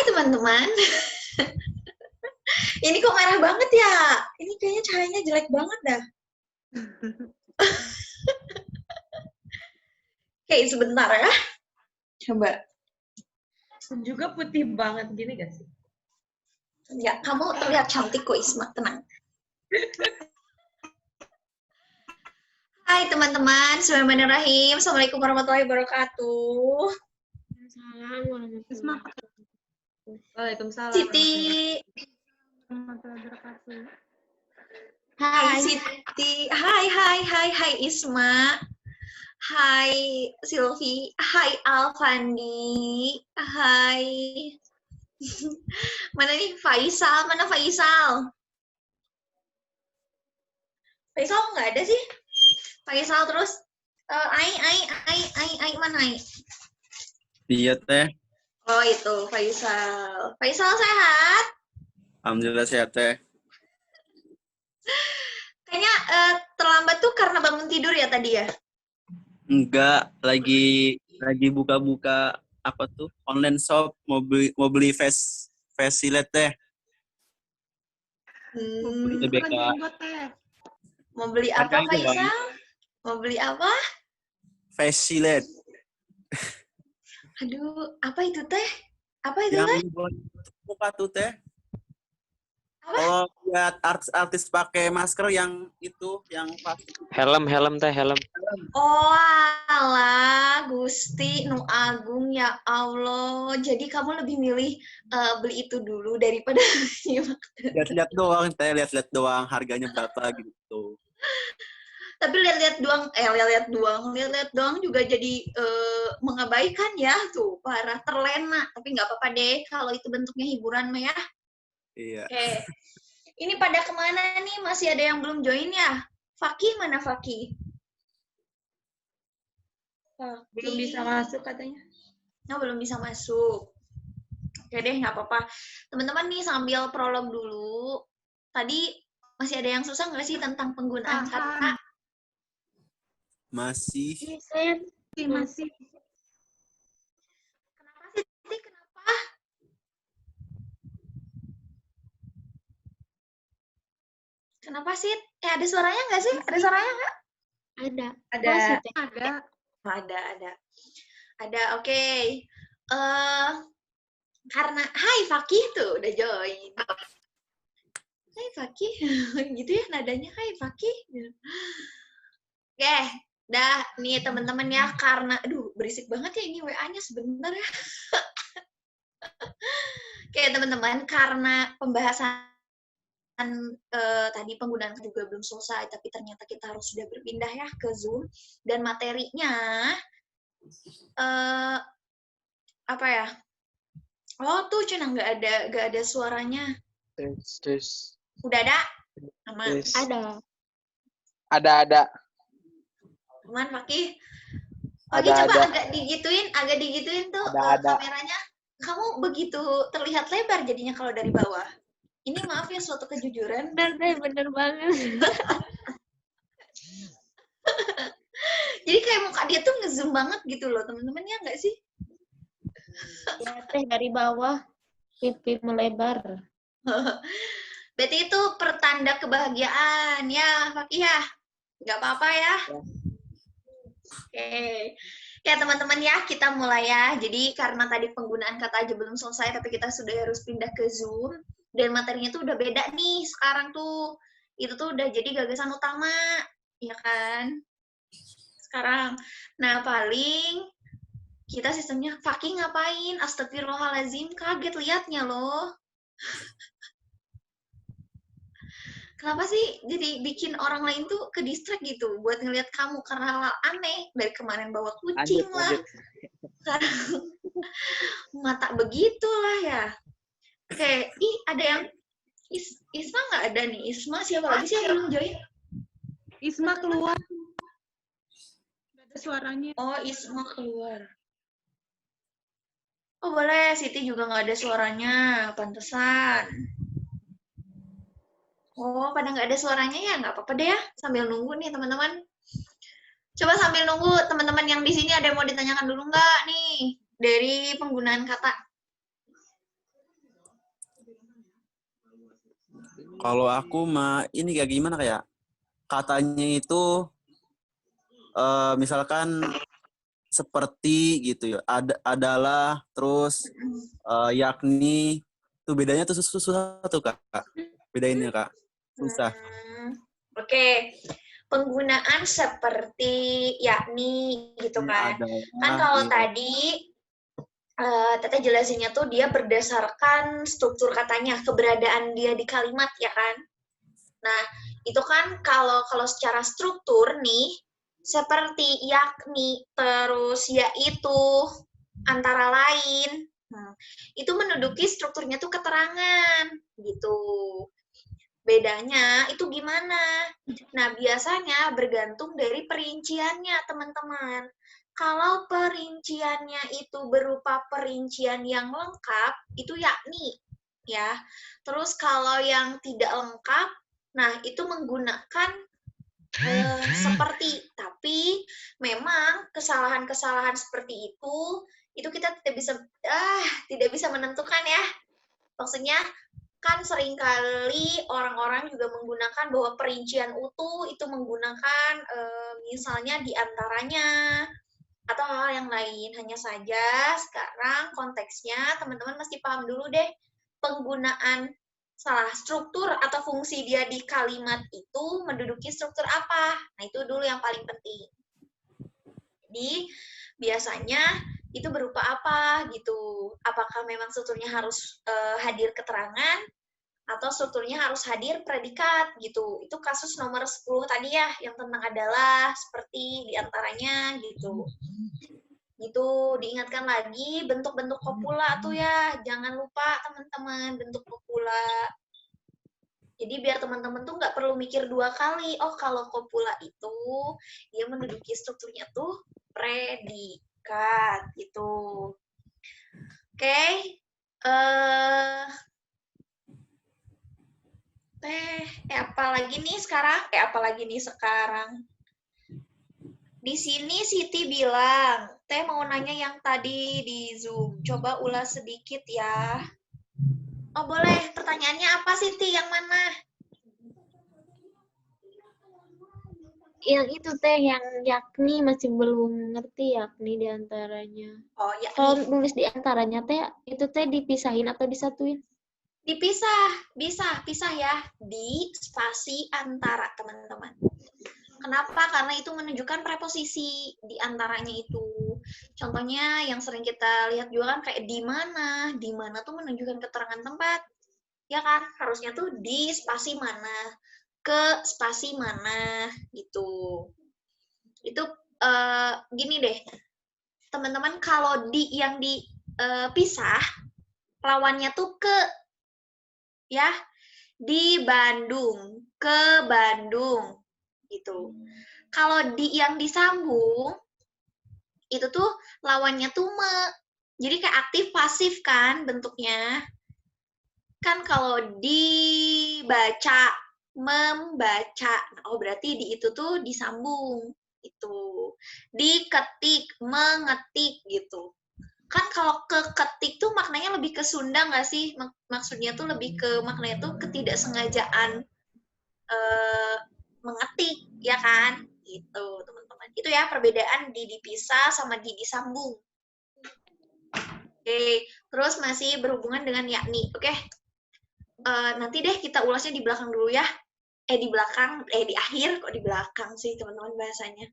teman-teman. Ini kok merah banget ya? Ini kayaknya cahayanya jelek banget dah. Kayak sebentar ya. Coba. Juga putih banget gini gak sih? Ya, kamu terlihat cantik kok, Isma. Tenang. Hai teman-teman, Bismillahirrahmanirrahim. Assalamualaikum warahmatullahi wabarakatuh. Waalaikumsalam. Siti. Hai Siti. Hai Isma. Hai Silvi. Hai Alfandi. Hai. Mana nih Faisal? Mana Faisal? Faisal nggak ada sih. Faisal terus Ai mana Ai? Iya teh. Oh itu Faisal. Faisal sehat? Alhamdulillah sehat teh. Kayaknya terlambat tuh karena bangun tidur ya tadi ya? Enggak, lagi buka-buka apa tuh online shop, mau beli face shield teh. TBK. Mau beli apa Faisal? Mau beli apa? Face shield. Aduh, apa itu teh? Apa itu yang teh? Muka tuh teh. Apa? Kalau lihat artis pakai masker yang itu, yang plastik. Helm teh, helm. Oh alah, Gusti Nu Agung ya Allah. Jadi kamu lebih milih beli itu dulu daripada lihat-lihat doang teh, lihat-lihat doang harganya berapa gitu. Tapi lihat-lihat doang juga jadi mengabaikan ya tuh, parah terlena. Tapi nggak apa-apa deh kalau itu bentuknya hiburan mah ya. Iya. Oke. Ini pada kemana nih? Masih ada yang belum join ya? Fakih mana Fakih? Belum bisa masuk katanya. Nah, belum bisa masuk. Oke deh, nggak apa-apa. Teman-teman nih sambil prolog dulu. Tadi masih ada yang susah nggak sih tentang penggunaan kata? Masih. Masih. Kenapa sih? Kenapa? Kenapa sih? Ada suaranya nggak sih? Ada suaranya nggak? Ada. Oke. Karena Hai Fakih tuh udah join. Hai Fakih. Gitu ya nadanya, Hai Fakih. Oke, dah nih teman-teman ya, karena aduh berisik banget ya ini WA-nya sebentar ya. Oke teman-teman, karena pembahasan tadi penggunaan juga belum selesai, tapi ternyata kita harus sudah berpindah ya ke Zoom, dan materinya apa ya? Oh tuh Cina nggak ada suaranya. Tes. Udah ada? Aman. Ada. Aman Fakih. Fakih coba agak digituin tuh kameranya. Kamu begitu terlihat lebar jadinya kalau dari bawah. Ini maaf ya suatu kejujuran. Bener banget. Jadi kayak muka dia tuh ngezoom banget gitu loh teman-teman, ya nggak sih? Ya teh dari bawah pipi melebar. Berarti itu pertanda kebahagiaan ya Fakih ya. Nggak apa-apa ya. Oke. Ya teman-teman ya, kita mulai ya. Jadi karena tadi penggunaan kata aja belum selesai, tapi kita sudah harus pindah ke Zoom. Dan materinya tuh udah beda nih sekarang tuh. Itu tuh udah jadi gagasan utama. Ya kan? Sekarang. Nah paling kita sistemnya, Fakih ngapain? Astagfirullahaladzim, kaget liatnya loh. Kenapa sih jadi bikin orang lain tuh ke distract gitu buat ngelihat kamu karena hal aneh, dari kemarin bawa kucing lah, sekarang mata begitulah ya. Oke, ada yang Isma nggak ada nih. Isma siapa lagi sih yang belum join? Isma keluar. Nggak ada suaranya. Oh, Isma keluar. Oh boleh, Siti juga nggak ada suaranya, pantesan. Oh, pada nggak ada suaranya ya, nggak apa-apa deh ya. Sambil nunggu nih teman-teman. Coba sambil nunggu teman-teman yang di sini ada yang mau ditanyakan dulu nggak nih dari penggunaan kata? Kalau aku mah ini kayak gimana kayak katanya itu misalkan seperti gitu ya. Adalah terus yakni tuh bedanya tuh susah tuh Kak. Bedainnya Kak. Susah. Oke. Penggunaan seperti, yakni gitu kan. Kan Adalah kalau iya. tadi Teteh jelasinnya tuh dia berdasarkan struktur katanya, keberadaan dia di kalimat ya kan. Nah, itu kan kalau secara struktur nih seperti yakni terus yaitu antara lain. Itu menduduki strukturnya tuh keterangan gitu. Bedanya itu gimana? Nah, biasanya bergantung dari perinciannya, teman-teman. Kalau perinciannya itu berupa perincian yang lengkap, itu yakni, ya. Terus kalau yang tidak lengkap, nah itu menggunakan seperti. Tapi memang kesalahan-kesalahan seperti itu kita tidak bisa menentukan ya. Maksudnya kan seringkali orang-orang juga menggunakan bahwa perincian utuh itu menggunakan misalnya diantaranya atau hal yang lain. Hanya saja sekarang konteksnya teman-teman mesti paham dulu deh penggunaan salah struktur atau fungsi dia di kalimat itu menduduki struktur apa. Nah itu dulu yang paling penting. Jadi biasanya itu berupa apa gitu. Apakah memang strukturnya harus hadir keterangan atau strukturnya harus hadir predikat gitu. Itu kasus nomor 10 tadi ya yang tentang adalah, seperti, diantaranya gitu. Gitu, diingatkan lagi bentuk-bentuk kopula tuh ya. Jangan lupa teman-teman bentuk kopula. Jadi biar teman-teman tuh nggak perlu mikir 2 kali. Oh kalau kopula itu dia menduduki strukturnya tuh predikat gitu. Oke. Apalagi nih sekarang? Di sini Siti bilang, Teh mau nanya yang tadi di Zoom. Coba ulas sedikit ya. Oh boleh, pertanyaannya apa Siti? Yang mana? Yang itu Teh, yang yakni masih belum ngerti yakni diantaranya. Oh ya, Kalau nulis diantaranya Teh, itu Teh dipisahin atau disatuin? dipisah, pisah ya. Di spasi antara teman-teman. Kenapa? Karena itu menunjukkan preposisi di antaranya itu. Contohnya yang sering kita lihat juga kan kayak di mana. Di mana tuh menunjukkan keterangan tempat. Ya kan? Harusnya tuh di spasi mana, ke spasi mana gitu. Itu gini deh. Teman-teman kalau di yang dipisah lawannya tuh ke ya. Di Bandung, ke Bandung gitu. Kalau di yang disambung itu tuh lawannya tuh me. Jadi kayak aktif pasif kan bentuknya. Kan kalau dibaca, membaca. Oh berarti di itu tuh disambung itu. Diketik, mengetik gitu. Kan kalau keketik tuh maknanya lebih ke Sunda nggak sih? Maksudnya tuh lebih ke maknanya tuh ketidaksengajaan mengetik, ya kan? Gitu, teman-teman. Itu ya perbedaan di dipisah sama di disambung. Oke, terus masih berhubungan dengan yakni. Oke, nanti deh kita ulasnya di belakang dulu ya. Di akhir, kok di belakang sih teman-teman bahasanya.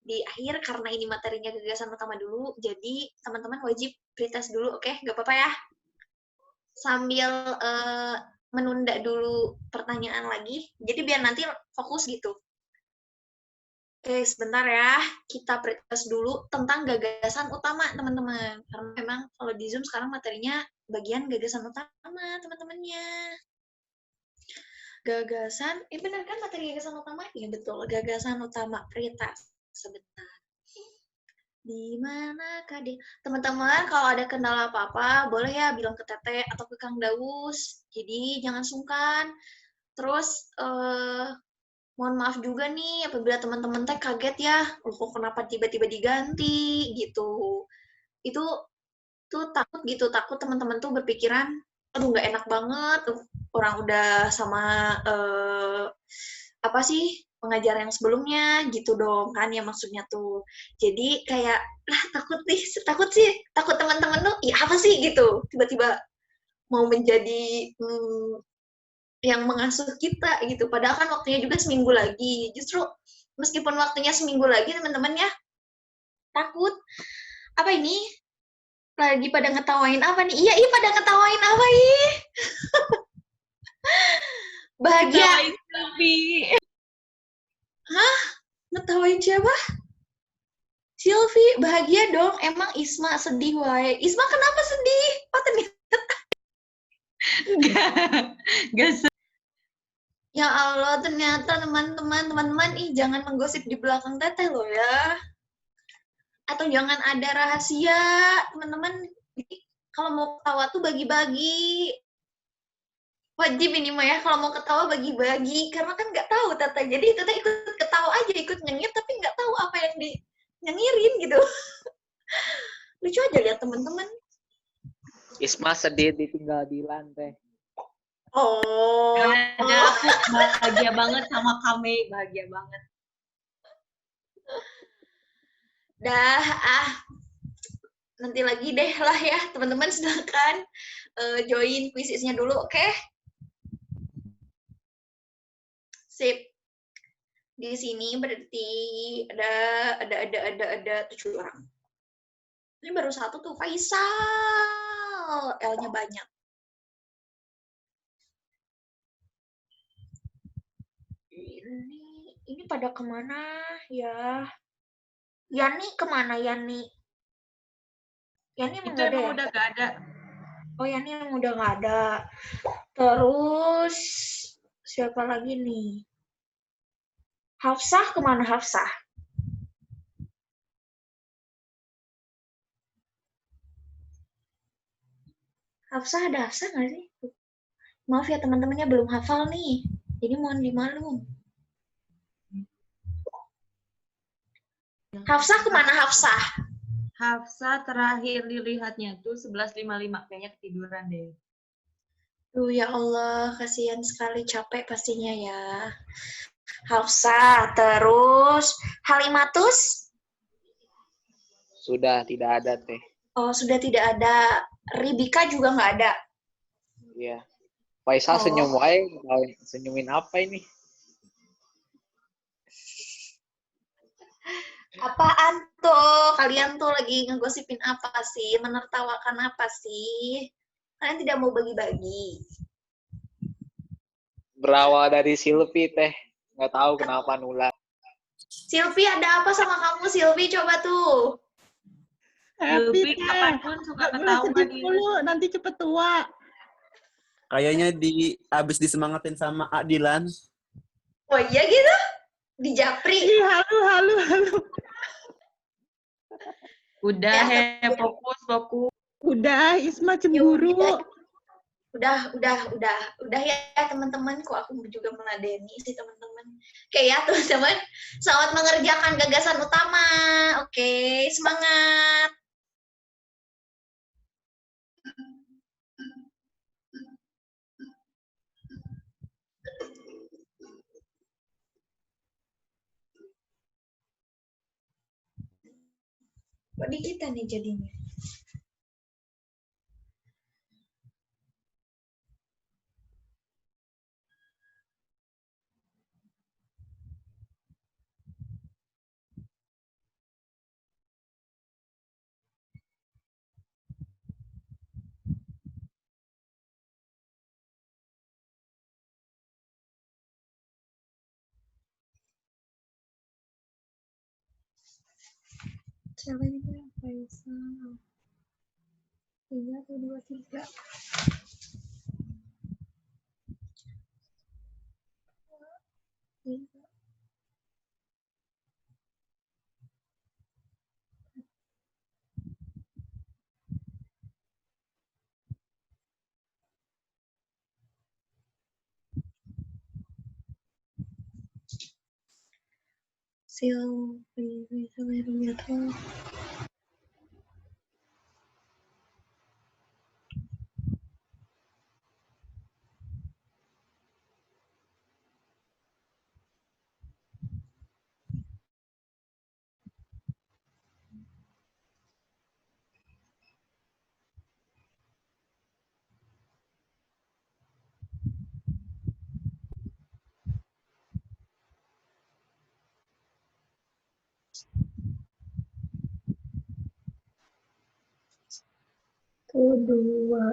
Di akhir karena ini materinya gagasan utama dulu, jadi teman-teman wajib pretest dulu, oke? Gak apa-apa ya? Sambil menunda dulu pertanyaan lagi, jadi biar nanti fokus gitu. Oke, sebentar ya, kita pretest dulu tentang gagasan utama, teman-teman. Karena memang kalau di Zoom sekarang materinya bagian gagasan utama, teman-temannya. Gagasan, benar kan materi gagasan utama? Iya betul, gagasan utama pretest. Sebentar. Di mana Kak? Teman-teman, kalau ada kendala apa-apa, boleh ya bilang ke Teteh atau ke Kang Daus. Jadi jangan sungkan. Terus mohon maaf juga nih apabila teman-teman teh kaget ya, kok kenapa tiba-tiba diganti gitu. Itu tuh takut teman-teman tuh berpikiran aduh nggak enak banget. Orang udah sama apa sih pengajar yang sebelumnya gitu dong kan ya maksudnya tuh. Jadi kayak lah takut teman-teman tuh ya apa sih gitu tiba-tiba mau menjadi yang mengasuh kita gitu. Padahal kan waktunya juga seminggu lagi. Justru meskipun waktunya seminggu lagi teman-teman ya takut. Apa ini? Lagi pada ngetawain apa nih? Iya pada ngetawain apa ih? Bahagia. Ketawain Sylvie. Hah? Ngetawain siapa? Sylvie, bahagia dong. Emang Isma sedih wae. Isma kenapa sedih? Oh ternyata. Enggak Ya Allah, ternyata teman-teman, ih jangan menggosip di belakang teteh loh ya. Atau jangan ada rahasia, teman-teman. Kalau mau ketawa tuh bagi-bagi. Wajib ini mah ya, kalau mau ketawa bagi-bagi. Karena kan nggak tahu teteh. Jadi teteh ikut ketawa aja, ikut nyengir, tapi nggak tahu apa yang dinyengirin gitu. Lucu aja lihat teman-teman. Isma sedih ditinggal Dilan teh. Oh. ada, aku bahagia banget sama Kame, bahagia banget. Dah, nanti lagi deh lah ya, teman-teman silakan join kuisisnya dulu, oke? Sip. Di sini berarti ada 7 orang. Ini baru satu tuh, Faisal. L-nya banyak. Ini pada kemana ya? Yani kemana Yani? Yani emang Itu nggak ada emang ya? udah gak ada. Oh Yani yang udah nggak ada. Terus siapa lagi nih? Hafsah kemana Hafsah? Hafsah ada Hafsah nggak sih? Maaf ya teman-temannya belum hafal nih. Jadi mohon dimaklum. Hafsah kemana Hafsah? Hafsa terakhir dilihatnya tuh 11.55, kayaknya ketiduran deh. Duh ya Allah, kasihan sekali, capek pastinya ya. Hafsah, terus Halimatus? Sudah tidak ada teh. Oh, sudah tidak ada. Ribika juga nggak ada. Iya. Faisal Oh. senyum wae, senyumin apa ini? Apaan tuh? Kalian tuh lagi ngegosipin apa sih? Menertawakan apa sih? Kalian tidak mau bagi-bagi. Berawal dari Silvi teh. Nggak tahu kenapa nular. Silvi, ada apa sama kamu, Silvi? Coba tuh. Sylvie kapanpun suka ketawa sedih dulu, nanti cepet tua. Kayaknya abis disemangatin sama Adilan. Oh iya gitu? Di Japri. Ih, halu. Udah, Ya, fokus. Udah, Isma cemburu. Udah ya teman-teman. Kok aku juga meladeni sih teman-teman. Oke ya teman-teman. Selamat mengerjakan gagasan utama. Oke, semangat. Kok di kita nih jadinya? Siapa ini? Faisal. 3 atau 2, 3. Silvi sampai lihat. Tuh dua.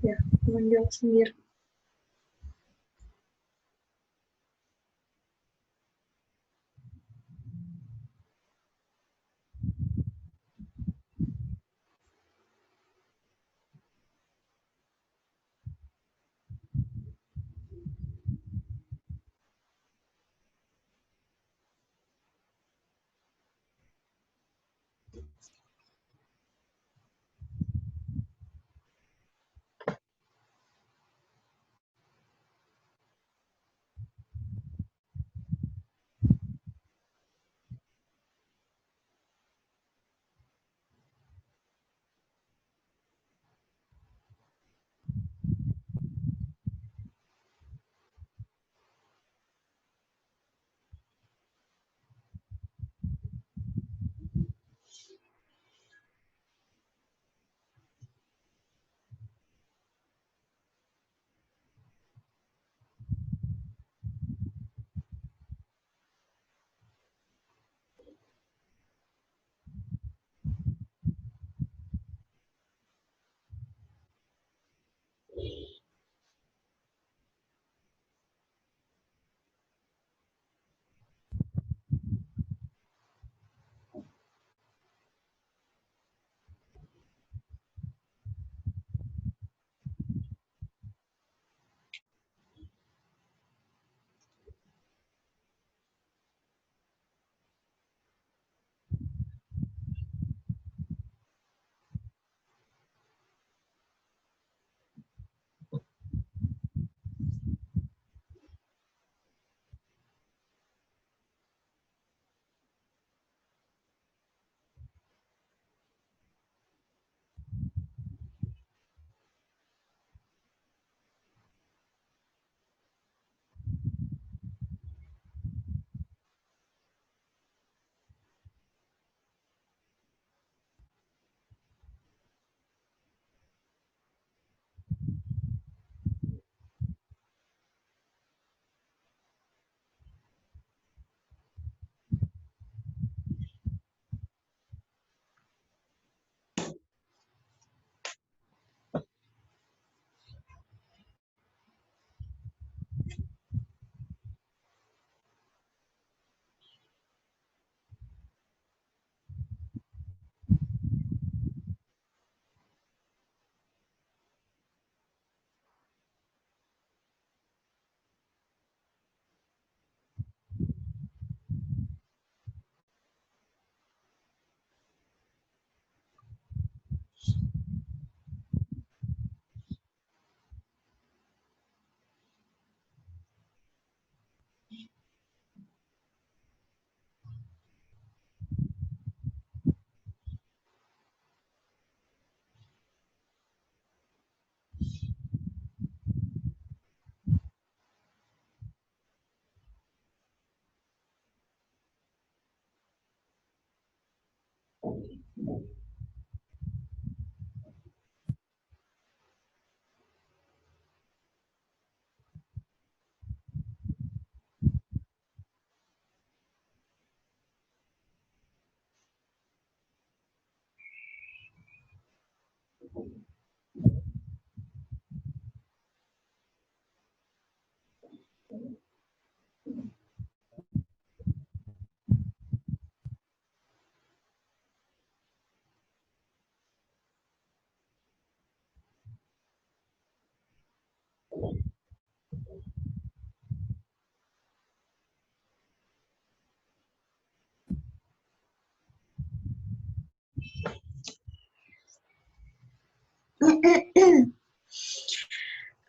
Ya, menjawab sendiri.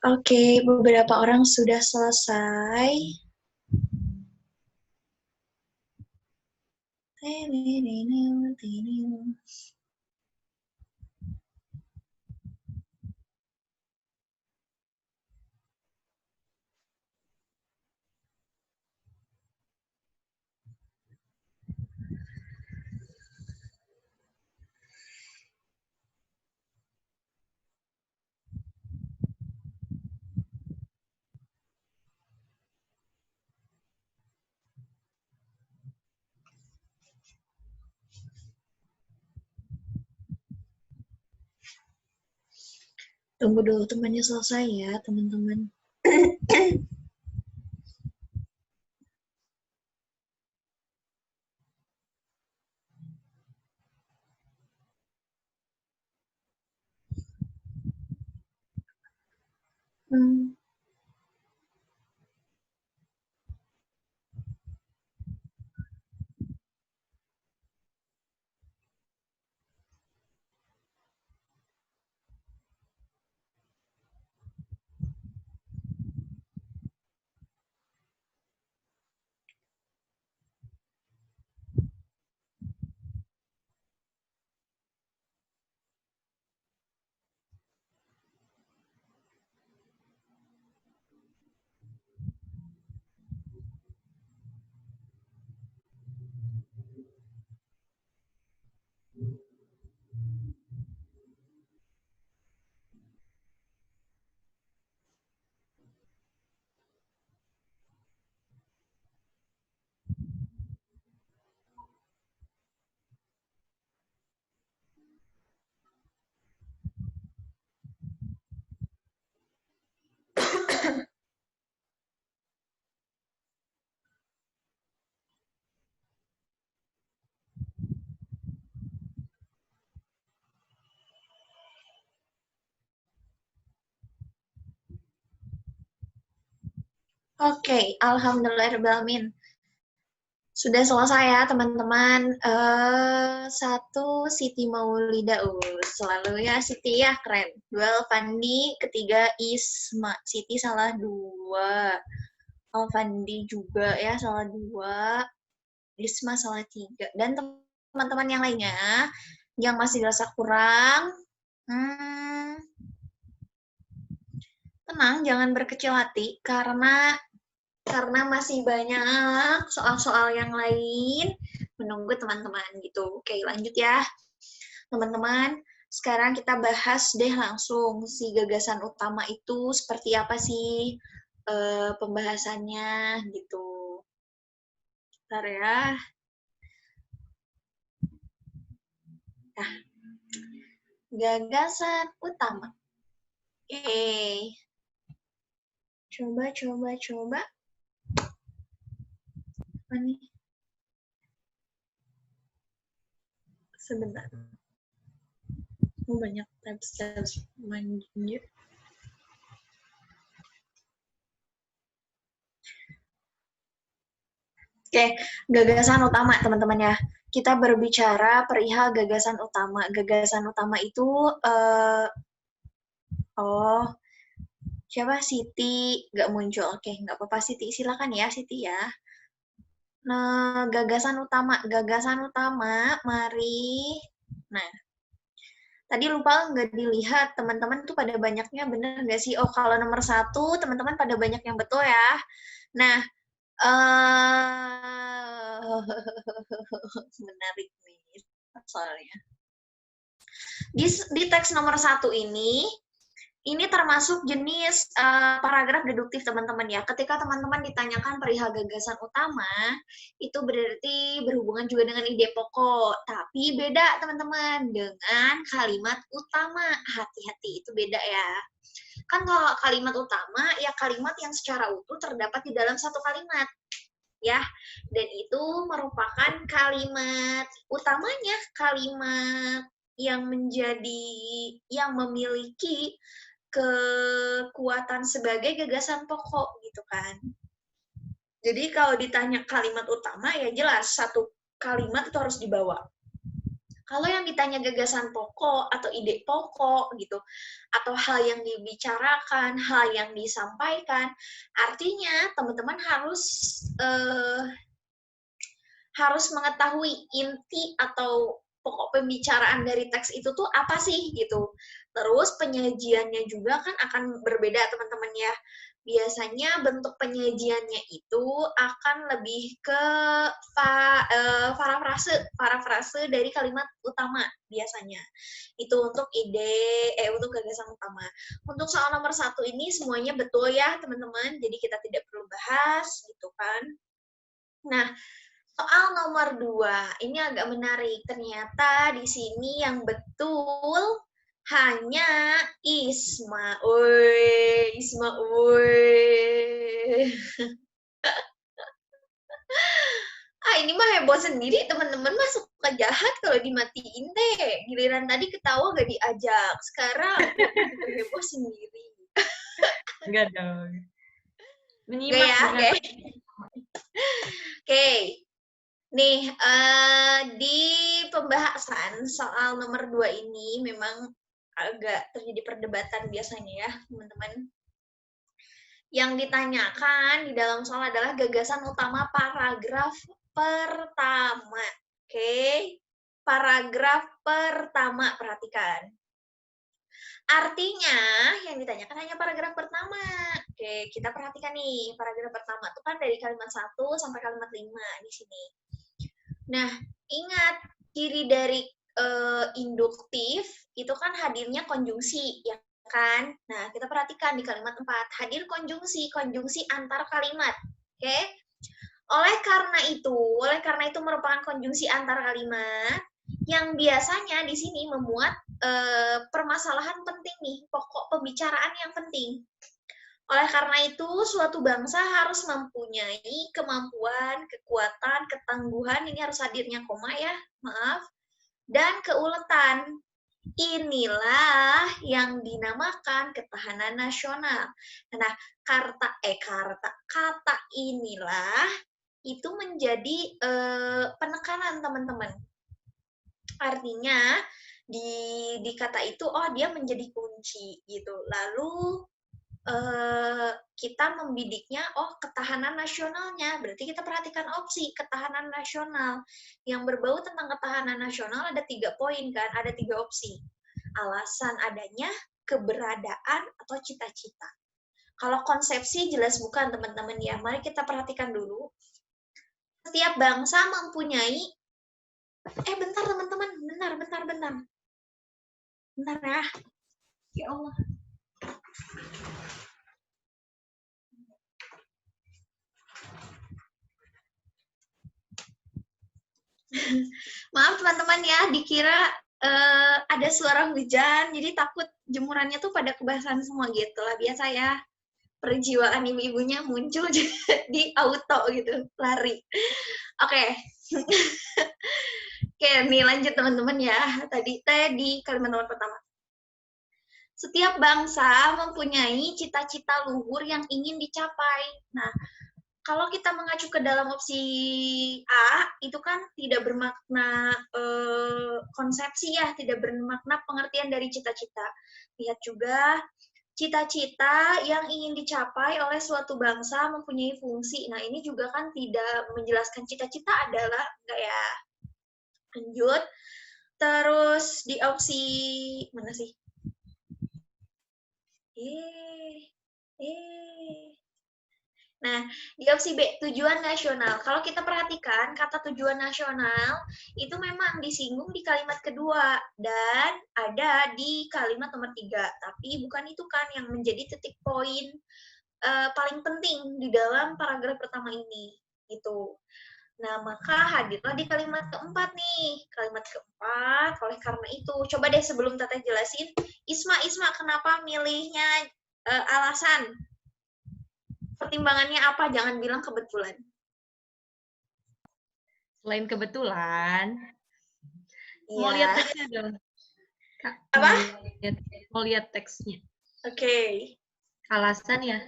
Oke, beberapa orang sudah selesai. Tunggu dulu temannya selesai ya, teman-teman. Hmm. Oke, alhamdulillahirrahmanirrahim. Sudah selesai ya teman-teman. Satu Siti Maulida, selalu ya Siti ya, keren. Dua Alfandi, ketiga Isma. Siti salah 2. Alfandi juga ya salah 2. Isma salah 3. Dan teman-teman yang lainnya yang masih dirasa kurang, tenang, jangan berkecil hati karena masih banyak soal-soal yang lain menunggu teman-teman gitu. Oke, lanjut ya. Teman-teman, sekarang kita bahas deh langsung si gagasan utama itu seperti apa sih pembahasannya gitu. Bentar ya. Nah, gagasan utama. Oke. Coba. Apa nih? Sebentar. Banyak tabs manjir. Oke, gagasan utama teman-teman ya. Kita berbicara perihal gagasan utama. Gagasan utama itu, siapa? Siti, nggak muncul. Oke, nggak apa-apa Siti, silakan ya Siti ya. Nah, gagasan utama, mari. Nah, tadi lupa nggak dilihat, teman-teman tuh pada banyaknya bener nggak sih? Oh, kalau nomor 1, teman-teman pada banyak yang betul ya. Nah, menarik nih soalnya. Di teks nomor 1 ini termasuk jenis paragraf deduktif teman-teman ya. Ketika teman-teman ditanyakan perihal gagasan utama, itu berarti berhubungan juga dengan ide pokok. Tapi beda teman-teman dengan kalimat utama. Hati-hati, itu beda ya. Kan kalau kalimat utama, ya kalimat yang secara utuh terdapat di dalam satu kalimat. Ya, dan itu merupakan kalimat utamanya, kalimat yang memiliki kekuatan sebagai gagasan pokok gitu kan. Jadi kalau ditanya kalimat utama ya jelas satu kalimat itu harus dibawa. Kalau yang ditanya gagasan pokok atau ide pokok gitu, atau hal yang dibicarakan, hal yang disampaikan, artinya teman-teman harus mengetahui inti atau pokok pembicaraan dari teks itu tuh apa sih gitu. Terus penyajiannya juga kan akan berbeda teman-teman ya. Biasanya bentuk penyajiannya itu akan lebih ke parafrase dari kalimat utama biasanya. Itu untuk untuk gagasan utama. Untuk soal nomor 1 ini semuanya betul ya teman-teman. Jadi kita tidak perlu bahas gitu kan. Nah, soal nomor 2, ini agak menarik. Ternyata di sini yang betul hanya Isma. Isma. Ini mah heboh sendiri, teman-teman mah suka jahat kalau dimatiin deh. Giliran tadi ketawa gak diajak. Sekarang heboh sendiri. Enggak dong. Menyimak ya, oke. Oke. Nih, di pembahasan soal nomor 2 ini memang agak terjadi perdebatan biasanya ya, teman-teman. Yang ditanyakan di dalam soal adalah gagasan utama paragraf pertama. Oke. Paragraf pertama, perhatikan. Artinya, yang ditanyakan hanya paragraf pertama. Oke, kita perhatikan nih, paragraf pertama itu kan dari kalimat 1 sampai kalimat 5 di sini. Nah, ingat, ciri dari induktif itu kan hadirnya konjungsi, ya kan? Nah, kita perhatikan di kalimat 4, hadir konjungsi antar kalimat. Oke? Oleh karena itu merupakan konjungsi antar kalimat yang biasanya di sini memuat permasalahan penting nih, pokok pembicaraan yang penting. Oleh karena itu, suatu bangsa harus mempunyai kemampuan, kekuatan, ketangguhan, ini harus hadirnya koma ya, maaf, dan keuletan. Inilah yang dinamakan ketahanan nasional. Nah, kata inilah itu menjadi penekanan teman-teman. Artinya di kata itu, dia menjadi kunci gitu. Lalu kita membidiknya, ketahanan nasionalnya. Berarti kita perhatikan opsi ketahanan nasional. Yang berbau tentang ketahanan nasional ada 3 poin kan, ada 3 opsi. Alasan adanya, keberadaan, atau cita-cita. Kalau konsepsi jelas bukan teman-teman ya. Mari kita perhatikan dulu. Setiap bangsa mempunyai, bentar teman-teman, bentar. Bentar ya. Ya Allah. Maaf teman-teman ya, dikira ada suara hujan, jadi takut jemurannya tuh pada kebasahan semua gitu lah. Biasa ya, perjiwaan ibu-ibunya muncul di auto gitu, lari. Oke. Oke, nih lanjut teman-teman ya. Tadi di kalimat nomor pertama. Setiap bangsa mempunyai cita-cita luhur yang ingin dicapai. Nah, kalau kita mengacu ke dalam opsi A, itu kan tidak bermakna konsepsi ya, tidak bermakna pengertian dari cita-cita. Lihat juga, cita-cita yang ingin dicapai oleh suatu bangsa mempunyai fungsi. Nah, ini juga kan tidak menjelaskan cita-cita adalah, enggak ya. Lanjut. Terus di opsi, mana sih? Nah, di opsi B, tujuan nasional. Kalau kita perhatikan, kata tujuan nasional itu memang disinggung di kalimat kedua dan ada di kalimat nomor 3. Tapi bukan itu kan yang menjadi titik poin paling penting di dalam paragraf pertama ini. Gitu. Nah, maka hadirlah di kalimat keempat nih. Kalimat keempat, oleh karena itu. Coba deh sebelum Teteh jelasin, Isma, kenapa milihnya alasan? Pertimbangannya apa? Jangan bilang kebetulan. Selain kebetulan, mau Iya. lihat teksnya dong. Kak, Apa? Mau lihat teksnya. Oke. Alasan ya.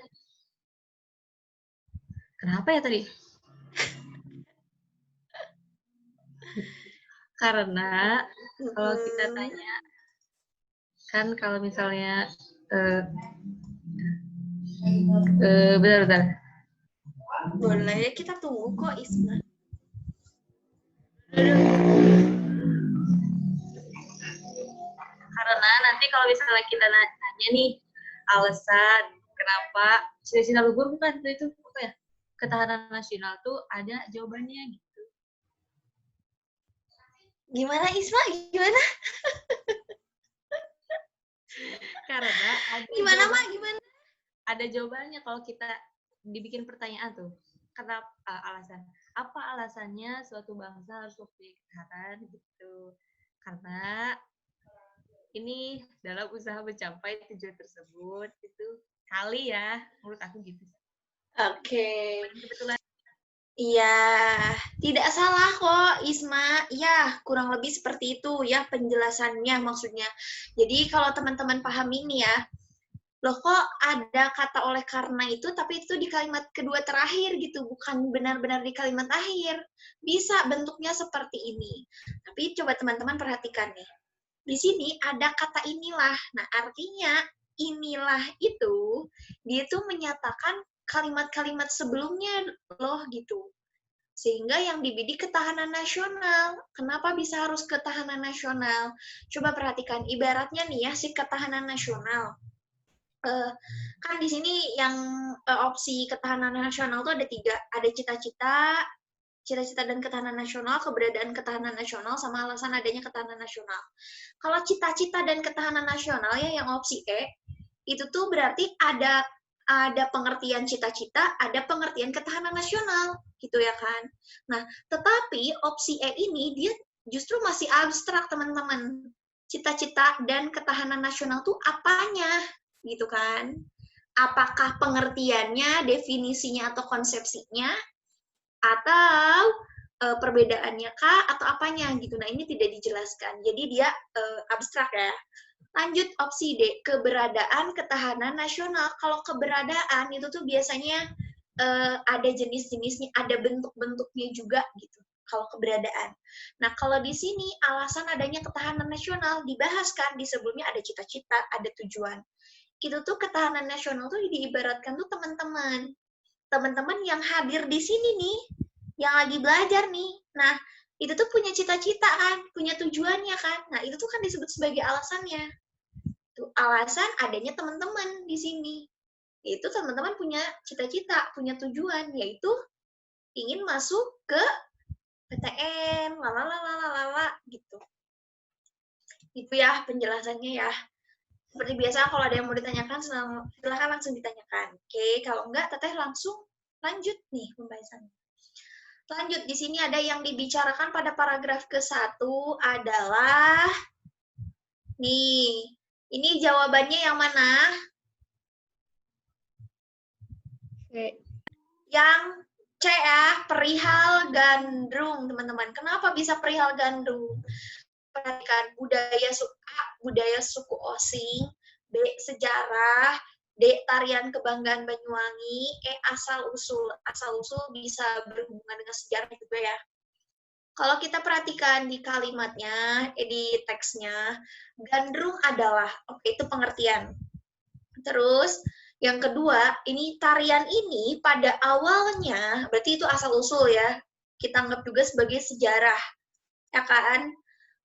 Kenapa ya tadi? Karena kalau kita tanya, kan kalau misalnya bentar. Boleh, kita tunggu kok, Isma. Karena nanti kalau misalnya kita nanya nih, alasan kenapa cita-cita luhur bukan itu apa ya? Ketahanan nasional tuh ada jawabannya gitu. Gimana, Isma? Gimana? Karena ada Gimana, Mak? Gimana? ada jawabannya kalau kita dibikin pertanyaan tuh. Kenapa alasan? Apa alasannya suatu bangsa harus mempunyai ketahanan gitu? Karena ini dalam usaha mencapai tujuan tersebut itu kali ya, menurut aku gitu. Oke. Kebetulan. Iya, tidak salah kok, Isma. Ya, kurang lebih seperti itu ya penjelasannya maksudnya. Jadi kalau teman-teman paham ini ya, loh kok ada kata oleh karena itu, tapi itu di kalimat kedua terakhir gitu, bukan benar-benar di kalimat akhir. Bisa bentuknya seperti ini. Tapi coba teman-teman perhatikan nih. Di sini ada kata inilah. Nah, artinya inilah itu, dia tuh menyatakan kalimat-kalimat sebelumnya loh gitu. Sehingga yang dibidik ketahanan nasional. Kenapa bisa harus ketahanan nasional? Coba perhatikan, ibaratnya nih ya, si ketahanan nasional. Kan di sini yang opsi ketahanan nasional itu ada 3. Ada cita-cita dan ketahanan nasional, keberadaan ketahanan nasional, sama alasan adanya ketahanan nasional. Kalau cita-cita dan ketahanan nasional ya yang opsi E, itu tuh berarti ada pengertian cita-cita, ada pengertian ketahanan nasional, gitu ya kan. Nah, tetapi opsi E ini dia justru masih abstrak, teman-teman. Cita-cita dan ketahanan nasional tuh apanya, gitu kan. Apakah pengertiannya, definisinya, atau konsepsinya, atau perbedaannya kah, atau apanya, gitu. Nah, ini tidak dijelaskan. Jadi dia abstrak ya. Lanjut opsi D, keberadaan ketahanan nasional. Kalau keberadaan itu tuh biasanya ada jenis-jenisnya, ada bentuk-bentuknya juga gitu. Kalau keberadaan. Nah, kalau di sini alasan adanya ketahanan nasional dibahaskan di sebelumnya ada cita-cita, ada tujuan. Itu tuh ketahanan nasional tuh diibaratkan tuh teman-teman yang hadir di sini nih, yang lagi belajar nih. Nah, itu tuh punya cita-cita kan, punya tujuannya kan. Nah, itu tuh kan disebut sebagai alasannya. Tuh, alasan adanya teman-teman di sini. Itu teman-teman punya cita-cita, punya tujuan, yaitu ingin masuk ke PTN, lalalala gitu. Itu ya penjelasannya ya. Seperti biasa kalau ada yang mau ditanyakan, silakan langsung ditanyakan. Oke, kalau enggak, Teteh langsung lanjut nih pembahasannya. Lanjut, di sini ada yang dibicarakan pada paragraf ke-1 adalah, nih, ini jawabannya yang mana? Yang C ya, perihal gandrung, teman-teman. Kenapa bisa perihal gandrung? Perhatikan, budaya suku Osing, B, sejarah, D, tarian kebanggaan Banyuwangi, E, asal-usul. Asal-usul bisa berhubungan dengan sejarah juga ya. Kalau kita perhatikan di kalimatnya, di teksnya, gandrung adalah, oke, itu pengertian. Terus, yang kedua, ini tarian ini pada awalnya, berarti itu asal-usul ya, kita anggap juga sebagai sejarah, ya kan?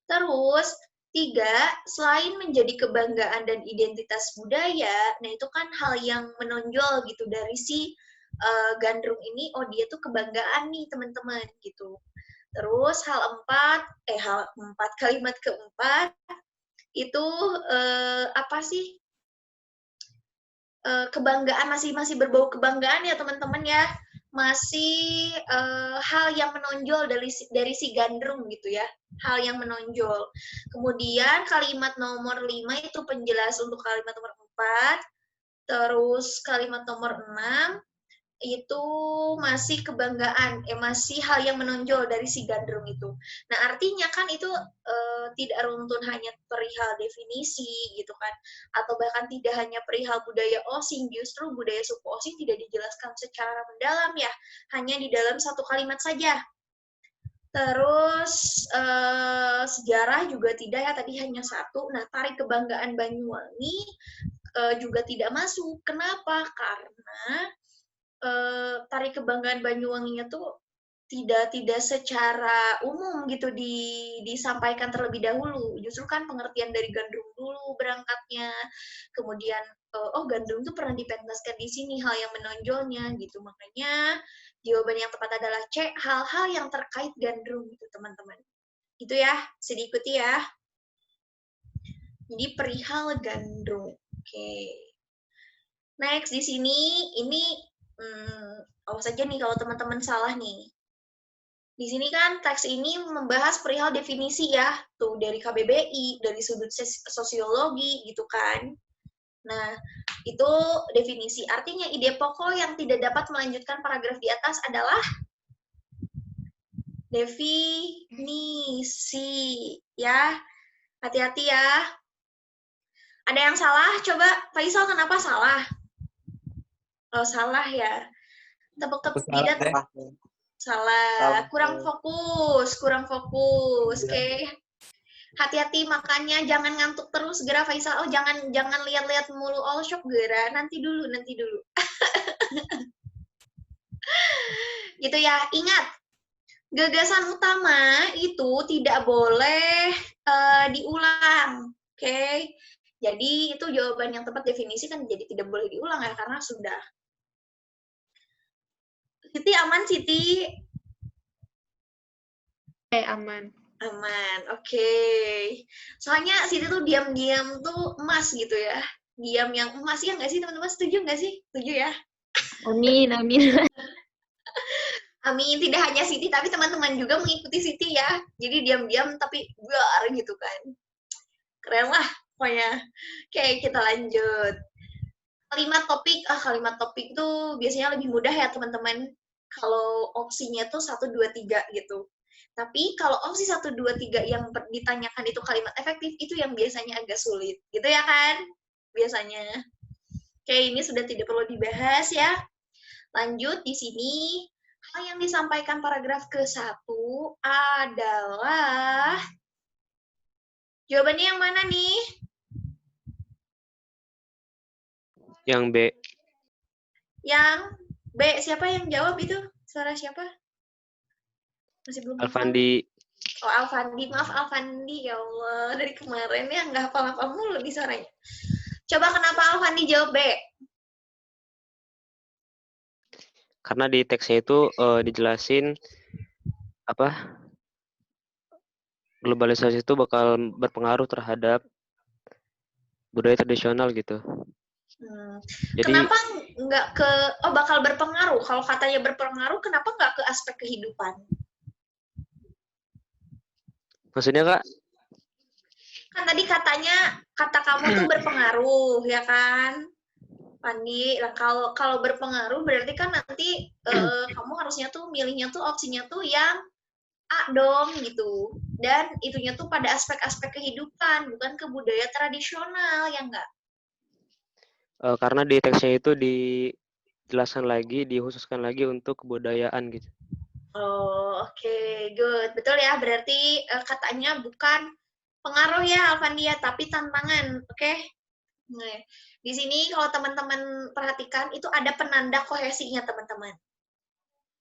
Terus, 3, selain menjadi kebanggaan dan identitas budaya, nah itu kan hal yang menonjol gitu dari si gandrung ini, oh dia tuh kebanggaan nih teman-teman gitu. Terus kalimat keempat itu apa sih? Kebanggaan, masih berbau kebanggaan ya teman-teman ya. Masih hal yang menonjol dari si gandrung gitu ya. Hal yang menonjol. Kemudian kalimat nomor 5 itu penjelas untuk kalimat nomor 4. Terus kalimat nomor 6 itu masih kebanggaan, masih hal yang menonjol dari si gandrung itu. Nah, artinya kan itu tidak runtun hanya perihal definisi gitu kan, atau bahkan tidak hanya perihal budaya Osing, justru budaya suku Osing tidak dijelaskan secara mendalam ya, hanya di dalam satu kalimat saja. Terus sejarah juga tidak ya, tadi hanya satu. Nah, tarik kebanggaan Banyuwangi juga tidak masuk. Kenapa? Karena tarik kebanggaan Banyuwanginya tuh tidak secara umum gitu disampaikan terlebih dahulu. Justru kan pengertian dari gandrung dulu berangkatnya. Kemudian gandrung tuh pernah dipentaskan di sini, hal yang menonjolnya gitu. Makanya jawaban yang tepat adalah C, hal-hal yang terkait gandrung gitu teman-teman. Itu ya, bisa diikuti ya. Jadi perihal gandrung. Oke. Next di sini ini awas aja nih kalau teman-teman salah nih. Di sini kan teks ini membahas perihal definisi ya, tuh dari KBBI, dari sudut sosiologi gitu kan. Nah, itu definisi. Artinya ide pokok yang tidak dapat melanjutkan paragraf di atas adalah definisi ya. Hati-hati ya. Ada yang salah? Coba Faisal, kenapa salah? Oh, salah ya. Tepuk-tepuk jidat. Salah. Kurang fokus. Oke. Hati-hati makannya, jangan ngantuk terus Gera Faisal. Oh, jangan lihat-lihat mulu all shop Gera. Nanti dulu. Gitu ya. Ingat, gagasan utama itu tidak boleh diulang. Oke. Jadi itu jawaban yang tepat, definisi kan jadi tidak boleh diulang ya, karena sudah. Siti aman, Siti? Aman. Aman, oke. Soalnya Siti tuh diam-diam tuh emas gitu ya. Diam yang emas, ya nggak sih teman-teman? Setuju nggak sih? Setuju ya? Amin. Amin, tidak hanya Siti, tapi teman-teman juga mengikuti Siti ya. Jadi diam-diam tapi buar gitu kan. Keren lah pokoknya. Oke, kita lanjut. Kalimat topik tuh biasanya lebih mudah ya teman-teman. Kalau opsinya tuh 1, 2, 3 gitu. Tapi kalau opsi 1, 2, 3 yang ditanyakan itu kalimat efektif, itu yang biasanya agak sulit. Gitu ya kan? Biasanya. Oke, ini sudah tidak perlu dibahas ya. Lanjut, di sini hal yang disampaikan paragraf ke-1 adalah jawabannya yang mana nih? Yang B. Yang B, siapa yang jawab itu? Suara siapa? Masih belum hafal? Alfandi. Oh, Alfandi. Maaf, Alfandi. Ya Allah, dari kemarin ya nggak hafal-hafal mulu di suaranya. Coba kenapa Alfandi jawab B? Karena di teksnya itu dijelasin apa globalisasi itu bakal berpengaruh terhadap budaya tradisional gitu. Jadi, kenapa nggak bakal berpengaruh? Kalau katanya berpengaruh, kenapa nggak ke aspek kehidupan? maksudnya Kak? Kan tadi kata kamu tuh berpengaruh, ya kan? Pandi, nah kalau berpengaruh berarti kan nanti kamu harusnya tuh milihnya tuh opsinya tuh yang A dong gitu. Dan itunya tuh pada aspek-aspek kehidupan, bukan ke budaya tradisional, ya enggak? Karena di teksnya itu dijelaskan lagi, dikhususkan lagi untuk kebudayaan gitu. Oh, oke, good. Betul ya, berarti katanya bukan pengaruh ya, Alfandia, tapi tantangan, oke? Nah, di sini kalau teman-teman perhatikan, itu ada penanda kohesinya, teman-teman.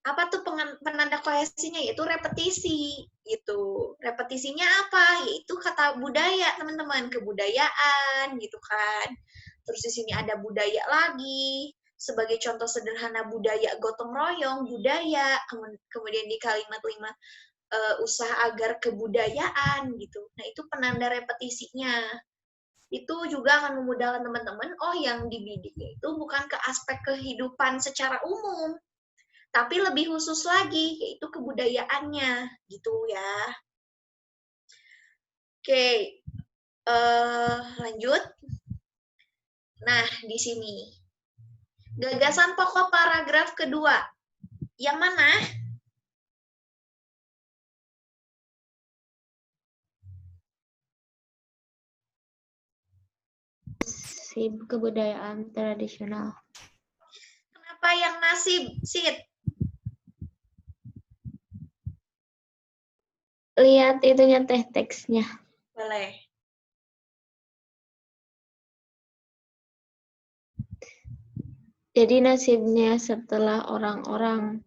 Apa tuh penanda kohesinya? Yaitu repetisi, gitu. Repetisinya apa? Yaitu kata budaya, teman-teman. Kebudayaan, gitu kan. Terus di sini ada budaya lagi. sebagai contoh sederhana budaya gotong royong, budaya, kemudian di kalimat 5 usaha agar kebudayaan gitu. Nah, itu penanda repetisinya. Itu juga akan memudahkan teman-teman, oh yang dibidiknya itu bukan ke aspek kehidupan secara umum, tapi lebih khusus lagi, yaitu kebudayaannya, gitu ya. Oke, lanjut. Nah, di sini. Gagasan pokok paragraf kedua. Yang mana? Nasib kebudayaan tradisional. Kenapa yang nasib, Sid? Lihat itunya teh teksnya. Boleh. Jadi nasibnya setelah orang-orang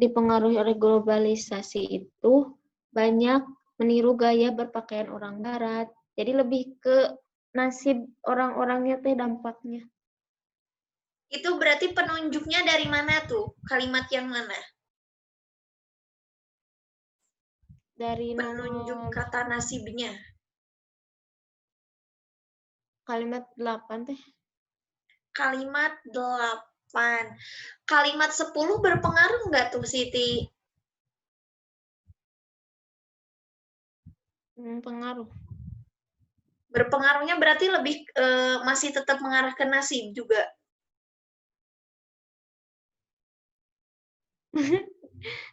dipengaruhi oleh globalisasi itu banyak meniru gaya berpakaian orang barat. Jadi lebih ke nasib orang-orangnya teh dampaknya. Itu berarti penunjuknya dari mana tuh? Kalimat yang mana? Dari Penunjuk nomor kata nasibnya. kalimat 8 teh. Kalimat 8. Kalimat 10 berpengaruh nggak tuh, Siti? Pengaruh. Berpengaruhnya berarti lebih masih tetap mengarah ke nasib juga.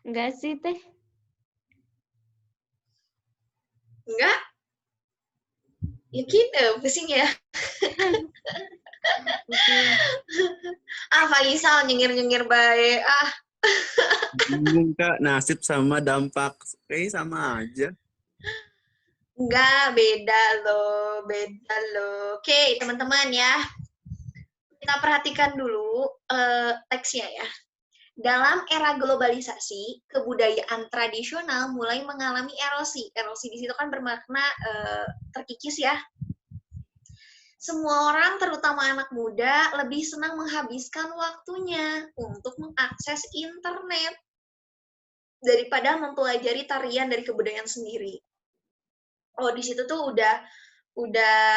Enggak sih teh. Enggak? Yakin? Pusing ya. Faisal nyengir-nyengir baik. Bingung Kak, nasib sama dampak. Kayaknya sama aja. Enggak, beda loh. Oke, teman-teman ya. Kita perhatikan dulu teksnya ya. Dalam era globalisasi, kebudayaan tradisional mulai mengalami erosi. Erosi di situ kan bermakna terkikis ya. Semua orang, terutama anak muda, lebih senang menghabiskan waktunya untuk mengakses internet daripada mempelajari tarian dari kebudayaan sendiri. Oh, di situ tuh udah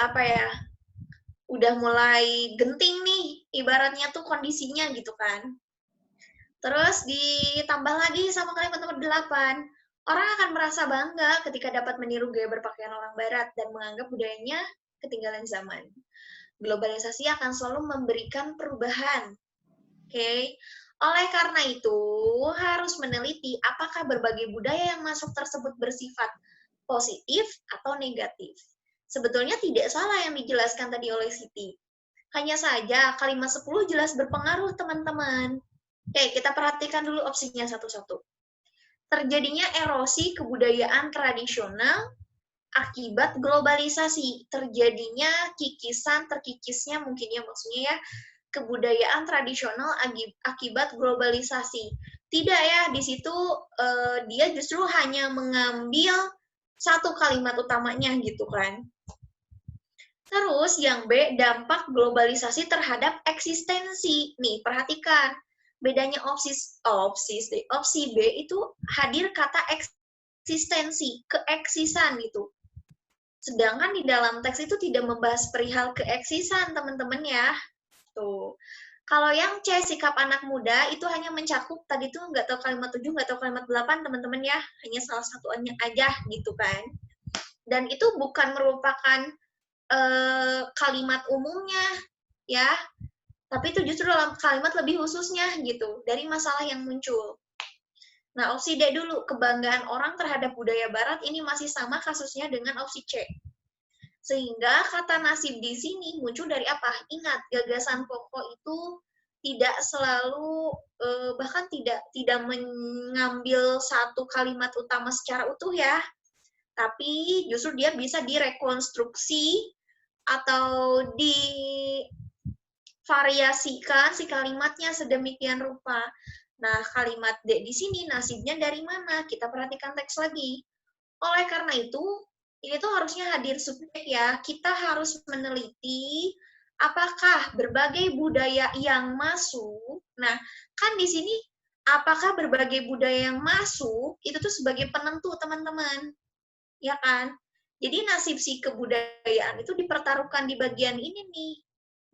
apa ya? Udah mulai genting nih, ibaratnya tuh kondisinya gitu kan. Terus ditambah lagi sama kalimat nomor 8. Orang akan merasa bangga ketika dapat meniru gaya berpakaian orang barat dan menganggap budayanya ketinggalan zaman. Globalisasi akan selalu memberikan perubahan. Oke. Oleh karena itu, harus meneliti apakah berbagai budaya yang masuk tersebut bersifat positif atau negatif. Sebetulnya tidak salah yang dijelaskan tadi oleh Siti. Hanya saja kalimat 10 jelas berpengaruh, teman-teman. Oke, kita perhatikan dulu opsinya satu-satu. Terjadinya erosi kebudayaan tradisional akibat globalisasi. Terjadinya terkikisnya mungkin ya maksudnya ya, kebudayaan tradisional akibat globalisasi. Tidak ya, di situ dia justru hanya mengambil satu kalimat utamanya gitu kan. Terus yang B, dampak globalisasi terhadap eksistensi. Nih, perhatikan. Bedanya opsi B itu hadir kata eksistensi, keeksisan gitu. Sedangkan di dalam teks itu tidak membahas perihal keeksisan, teman-teman ya. Tuh. Kalau yang C, sikap anak muda, itu hanya mencakup, tadi tuh nggak tahu kalimat 7, nggak tahu kalimat 8, teman-teman ya. Hanya salah satunya aja gitu kan. Dan itu bukan merupakan kalimat umumnya, ya. Tapi itu justru dalam kalimat lebih khususnya gitu, dari masalah yang muncul. Nah, opsi D dulu, kebanggaan orang terhadap budaya barat ini masih sama kasusnya dengan opsi C. Sehingga kata nasib di sini muncul dari apa? Ingat, gagasan pokok itu tidak selalu, bahkan tidak mengambil satu kalimat utama secara utuh ya, tapi justru dia bisa direkonstruksi atau divariasikan si kalimatnya sedemikian rupa. Nah, kalimat D di sini nasibnya dari mana? Kita perhatikan teks lagi. Oleh karena itu, ini tuh harusnya hadir subjek ya. Kita harus meneliti apakah berbagai budaya yang masuk, nah kan di sini apakah berbagai budaya yang masuk itu tuh sebagai penentu teman-teman, ya kan? Jadi nasib si kebudayaan itu dipertaruhkan di bagian ini nih,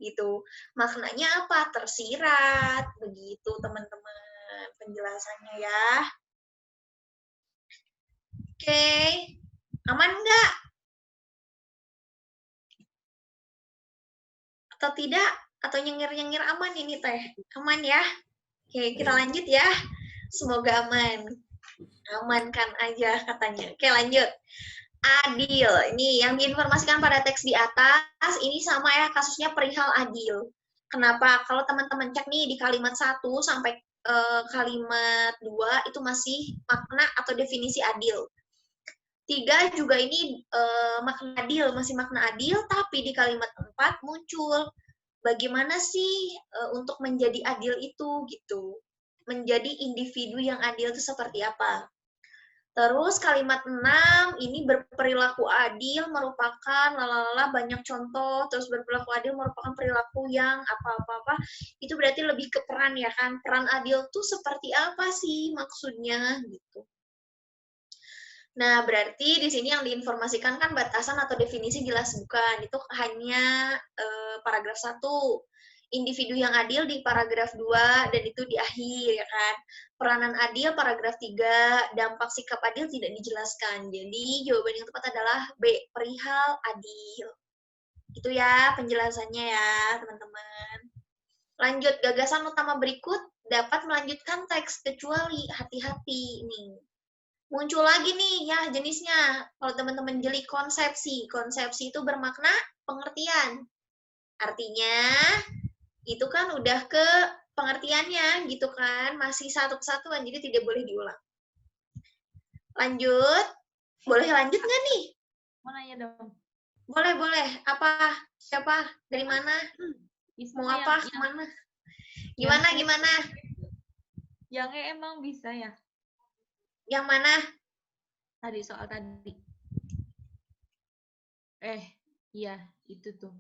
gitu. Maknanya apa? Tersirat, begitu teman-teman penjelasannya ya. Oke, aman nggak? Atau tidak? Atau nyengir-nyengir aman ini teh? Aman ya? Oke, kita lanjut ya. Semoga aman. Amankan aja katanya. Oke, lanjut. Adil. Ini yang diinformasikan pada teks di atas, ini sama ya kasusnya perihal adil. Kenapa? Kalau teman-teman cek nih di kalimat 1 sampai kalimat 2 itu masih makna atau definisi adil. 3 juga ini makna adil, masih makna adil, tapi di kalimat 4 muncul bagaimana sih untuk menjadi adil itu gitu. Menjadi individu yang adil itu seperti apa. Terus kalimat 6 ini berperilaku adil merupakan lalala banyak contoh, terus berperilaku adil merupakan perilaku yang apa-apa-apa, itu berarti lebih ke peran ya kan. Peran adil tuh seperti apa sih maksudnya gitu. Nah, berarti di sini yang diinformasikan kan batasan atau definisi jelas bukan. Itu hanya paragraf 1. Individu yang adil di paragraf 2 dan itu di akhir ya kan. Peranan adil paragraf 3, dampak sikap adil tidak dijelaskan. Jadi jawaban yang tepat adalah B, perihal adil. Itu ya penjelasannya ya, teman-teman. Lanjut, gagasan utama berikut dapat melanjutkan teks kecuali hati-hati nih. Muncul lagi nih ya jenisnya. Kalau teman-teman jeli konsepsi. Konsepsi itu bermakna pengertian. Artinya itu kan udah ke pengertiannya gitu kan. Masih satu kesatuan, jadi tidak boleh diulang. Lanjut. Boleh lanjut nggak nih? Mau nanya dong. Boleh, boleh. Apa? Siapa? Dari mana? Mau apa? Kemana? Gimana? Yang emang bisa ya? Yang mana? Tadi soal tadi. Iya, itu tuh.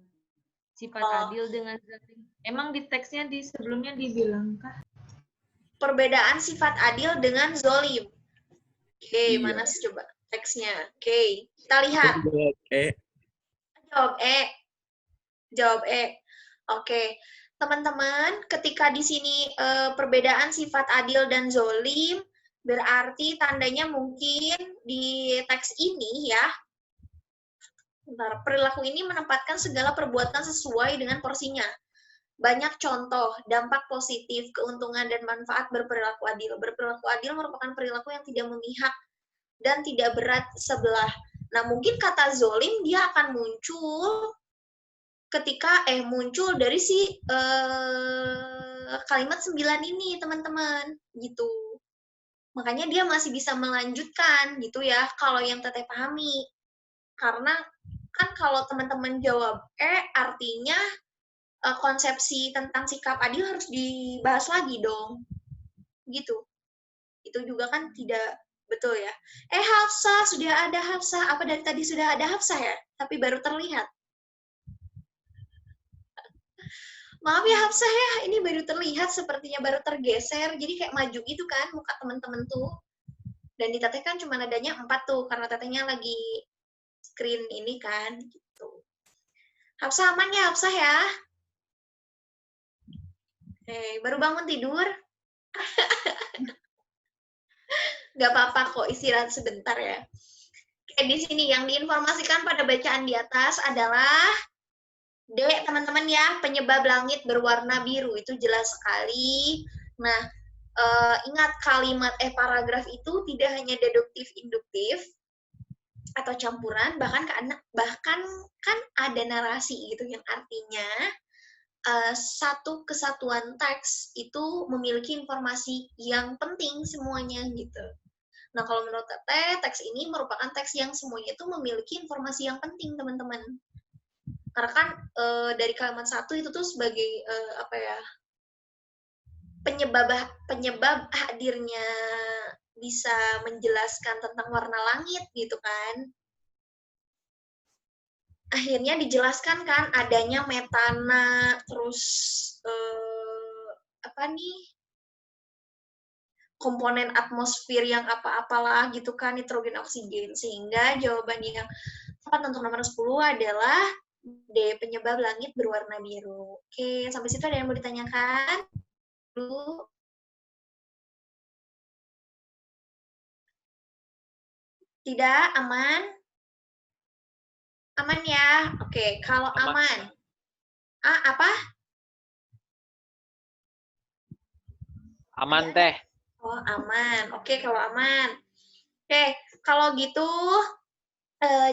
Sifat adil dengan zalim. Emang di teksnya di sebelumnya dibilangkah? Perbedaan sifat adil dengan zolim. Oke, Iya. mana sih coba teksnya? Oke, kita lihat. Jawab E. Oke. Teman-teman, ketika di sini perbedaan sifat adil dan zolim, berarti tandanya mungkin di teks ini ya, perilaku ini menempatkan segala perbuatan sesuai dengan porsinya. Banyak contoh, dampak positif, keuntungan, dan manfaat berperilaku adil. Berperilaku adil merupakan perilaku yang tidak memihak dan tidak berat sebelah. Nah, mungkin kata zolim dia akan muncul ketika muncul dari si kalimat 9 ini, teman-teman, gitu. Makanya dia masih bisa melanjutkan gitu ya, kalau yang Teteh pahami. Karena kan kalau teman-teman jawab artinya konsepsi tentang sikap adil harus dibahas lagi dong. Gitu. Itu juga kan tidak betul ya. Hafsah, sudah ada Hafsah. Apa dari tadi sudah ada Hafsah ya? Tapi baru terlihat. Maaf ya Hafsah ya, ini baru terlihat sepertinya baru tergeser, jadi kayak maju gitu kan muka temen-temen tuh. Dan di Teteh kan cuma adanya 4 tuh, karena Tetehnya lagi screen ini kan, gitu. Hafsah aman ya Hafsah ya? Baru bangun tidur? Gak apa-apa kok, istirahat sebentar ya. Kayak di sini yang diinformasikan pada bacaan di atas adalah D, teman-teman ya, penyebab langit berwarna biru, itu jelas sekali. Nah, ingat kalimat paragraf itu tidak hanya deduktif, induktif, atau campuran, bahkan kan ada narasi gitu, yang artinya satu kesatuan teks itu memiliki informasi yang penting semuanya gitu. Nah, kalau menurut Teteh, teks ini merupakan teks yang semuanya itu memiliki informasi yang penting, teman-teman. Karena kan dari kalimat 1 itu tuh sebagai penyebab hadirnya bisa menjelaskan tentang warna langit gitu kan. akhirnya dijelaskan kan adanya metana, terus apa nih, komponen atmosfer yang apa-apalah gitu kan, nitrogen, oksigen. Sehingga jawaban yang tepat untuk nomor 10 adalah D, penyebab langit berwarna biru. Oke, sampai situ ada yang mau ditanyakan? Dulu. Tidak, aman? Aman ya? Oke, kalau aman. Apa? Aman teh. Oh, aman. Oke, kalau aman. Oke, kalau gitu,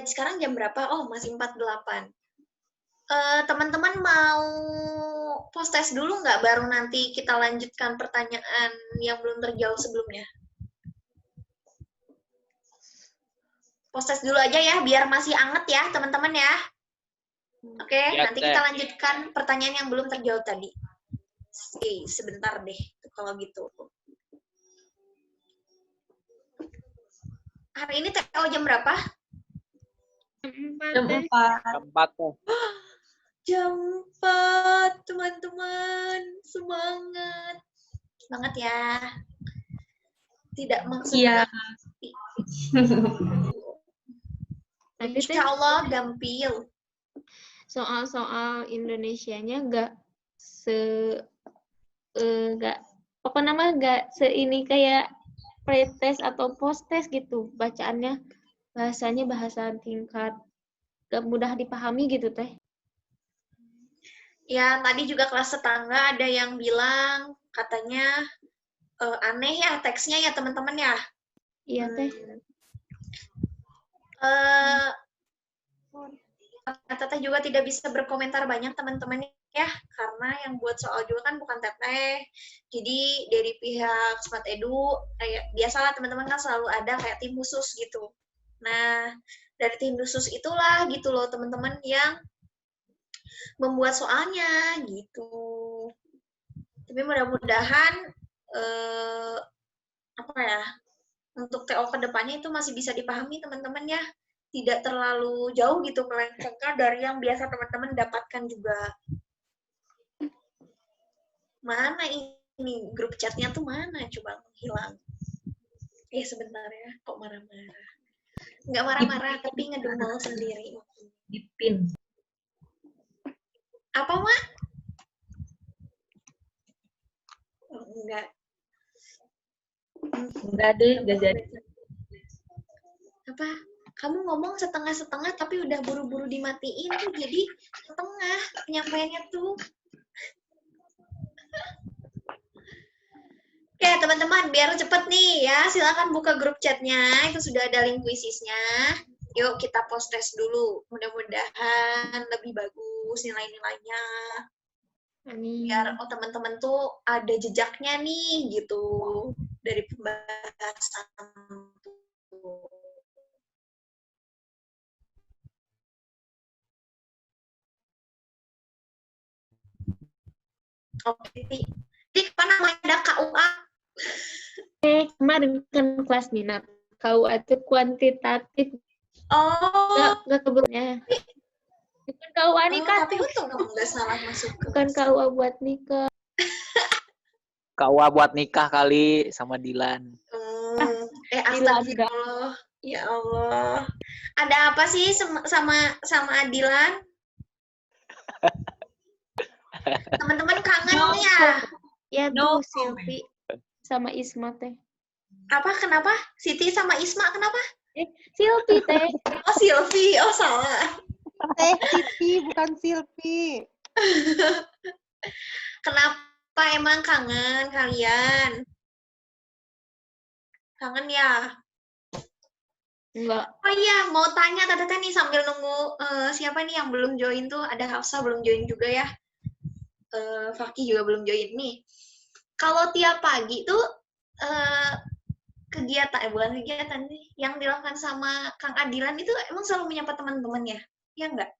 sekarang jam berapa? Oh, masih 48. Teman-teman mau post test dulu nggak? Baru nanti kita lanjutkan pertanyaan yang belum terjawab sebelumnya. Post test dulu aja ya, biar masih anget ya, teman-teman ya. Oke, Ya, nanti Teh. kita lanjutkan pertanyaan yang belum terjawab tadi. Oke, sebentar deh, kalau gitu. Hari ini TO jam berapa? Jam 4. Keempat teh. Jam 4, teman-teman. Semangat. Semangat ya. Tidak maksudnya. Tapi Insya Allah gampil. soal-soal Indonesianya nggak nggak ini kayak pretest atau post-test gitu. Bacaannya bahasanya bahasa tingkat gak mudah dipahami gitu teh. Ya, tadi juga kelas tetangga ada yang bilang katanya aneh ya teksnya ya teman-teman ya. Iya teh. Teteh juga tidak bisa berkomentar banyak teman-teman ya, karena yang buat soal juga kan bukan teteh. Jadi dari pihak Smart Edu, kayak biasalah teman-teman kan selalu ada kayak tim khusus gitu. Nah, dari tim khusus itulah gitu loh teman-teman yang membuat soalnya gitu. Tapi mudah-mudahan apa ya, untuk TO kedepannya itu masih bisa dipahami teman-teman ya. Tidak terlalu jauh gitu melencengkan dari yang biasa teman-teman dapatkan juga. Mana ini grup chatnya tuh mana? Coba hilang. Sebentar ya, kok marah-marah. Nggak marah-marah, tapi ngedumel sendiri. Dipin. Apa, Mak? Oh, enggak. Enggak deh, enggak jadi. Apa? Kamu ngomong setengah-setengah tapi udah buru-buru dimatiin tuh, jadi setengah penyampaiannya tuh. Oke, teman-teman, biar cepet nih ya, silakan buka grup chatnya, itu sudah ada link quizisnya. Yuk kita post test dulu, mudah-mudahan lebih bagus nilai-nilainya. Biar teman-teman tuh ada jejaknya nih gitu dari pembahasan tuh. Oke, Tik, apa namanya ada KUA? Kemarin kan kelas minat. KUA itu kuantitatif. Oh. Nggak kebetulannya. Bukan KUA nikah. Tapi untung kamu nggak salah masuk. Bukan KUA buat nikah. KUA buat nikah kali sama Dilan. Astagfirullah. Ya Allah. Ada apa sih sama Adilan? Teman-teman kangen ya? Ya tuh Silvi sama Isma teh. Apa? Kenapa? Siti sama Isma kenapa? Silvi teh. Oh Silvi, oh salah. Siti bukan Silvi. Kenapa emang kangen kalian? Kangen ya? Enggak. Oh iya, mau tanya Teteh nih sambil nunggu siapa nih yang belum join tuh? Ada Hafsa belum join juga ya? Fakih juga belum join nih. Kalau tiap pagi tuh bukan kegiatan nih, yang dilakukan sama Kang Adilan itu emang selalu menyapa teman-teman ya? Ya enggak?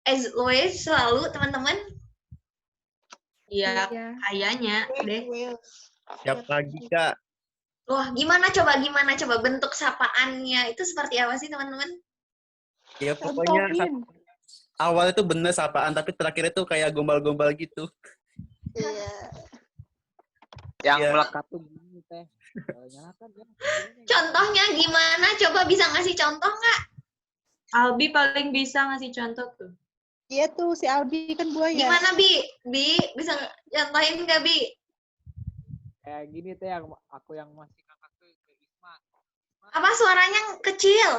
As always, selalu teman-teman? Iya, kayaknya deh. Tiap pagi, Kak. Wah, gimana coba bentuk sapaannya itu seperti apa sih teman-teman? Ya pokoknya Contohin. awal itu bener sapaan, tapi terakhir itu kayak gombal-gombal gitu. Iya. Yang Iya. melekat tuh gini teh. Nyalakan ya. Contohnya gimana? Coba bisa ngasih contoh nggak? Albi paling bisa ngasih contoh tuh. Iya tuh si Albi kan buaya. Gimana, Bi? Bi, bisa contohin nggak, Bi? Kayak gini teh yang aku yang masih kakak tuh ke Isma. Apa suaranya kecil?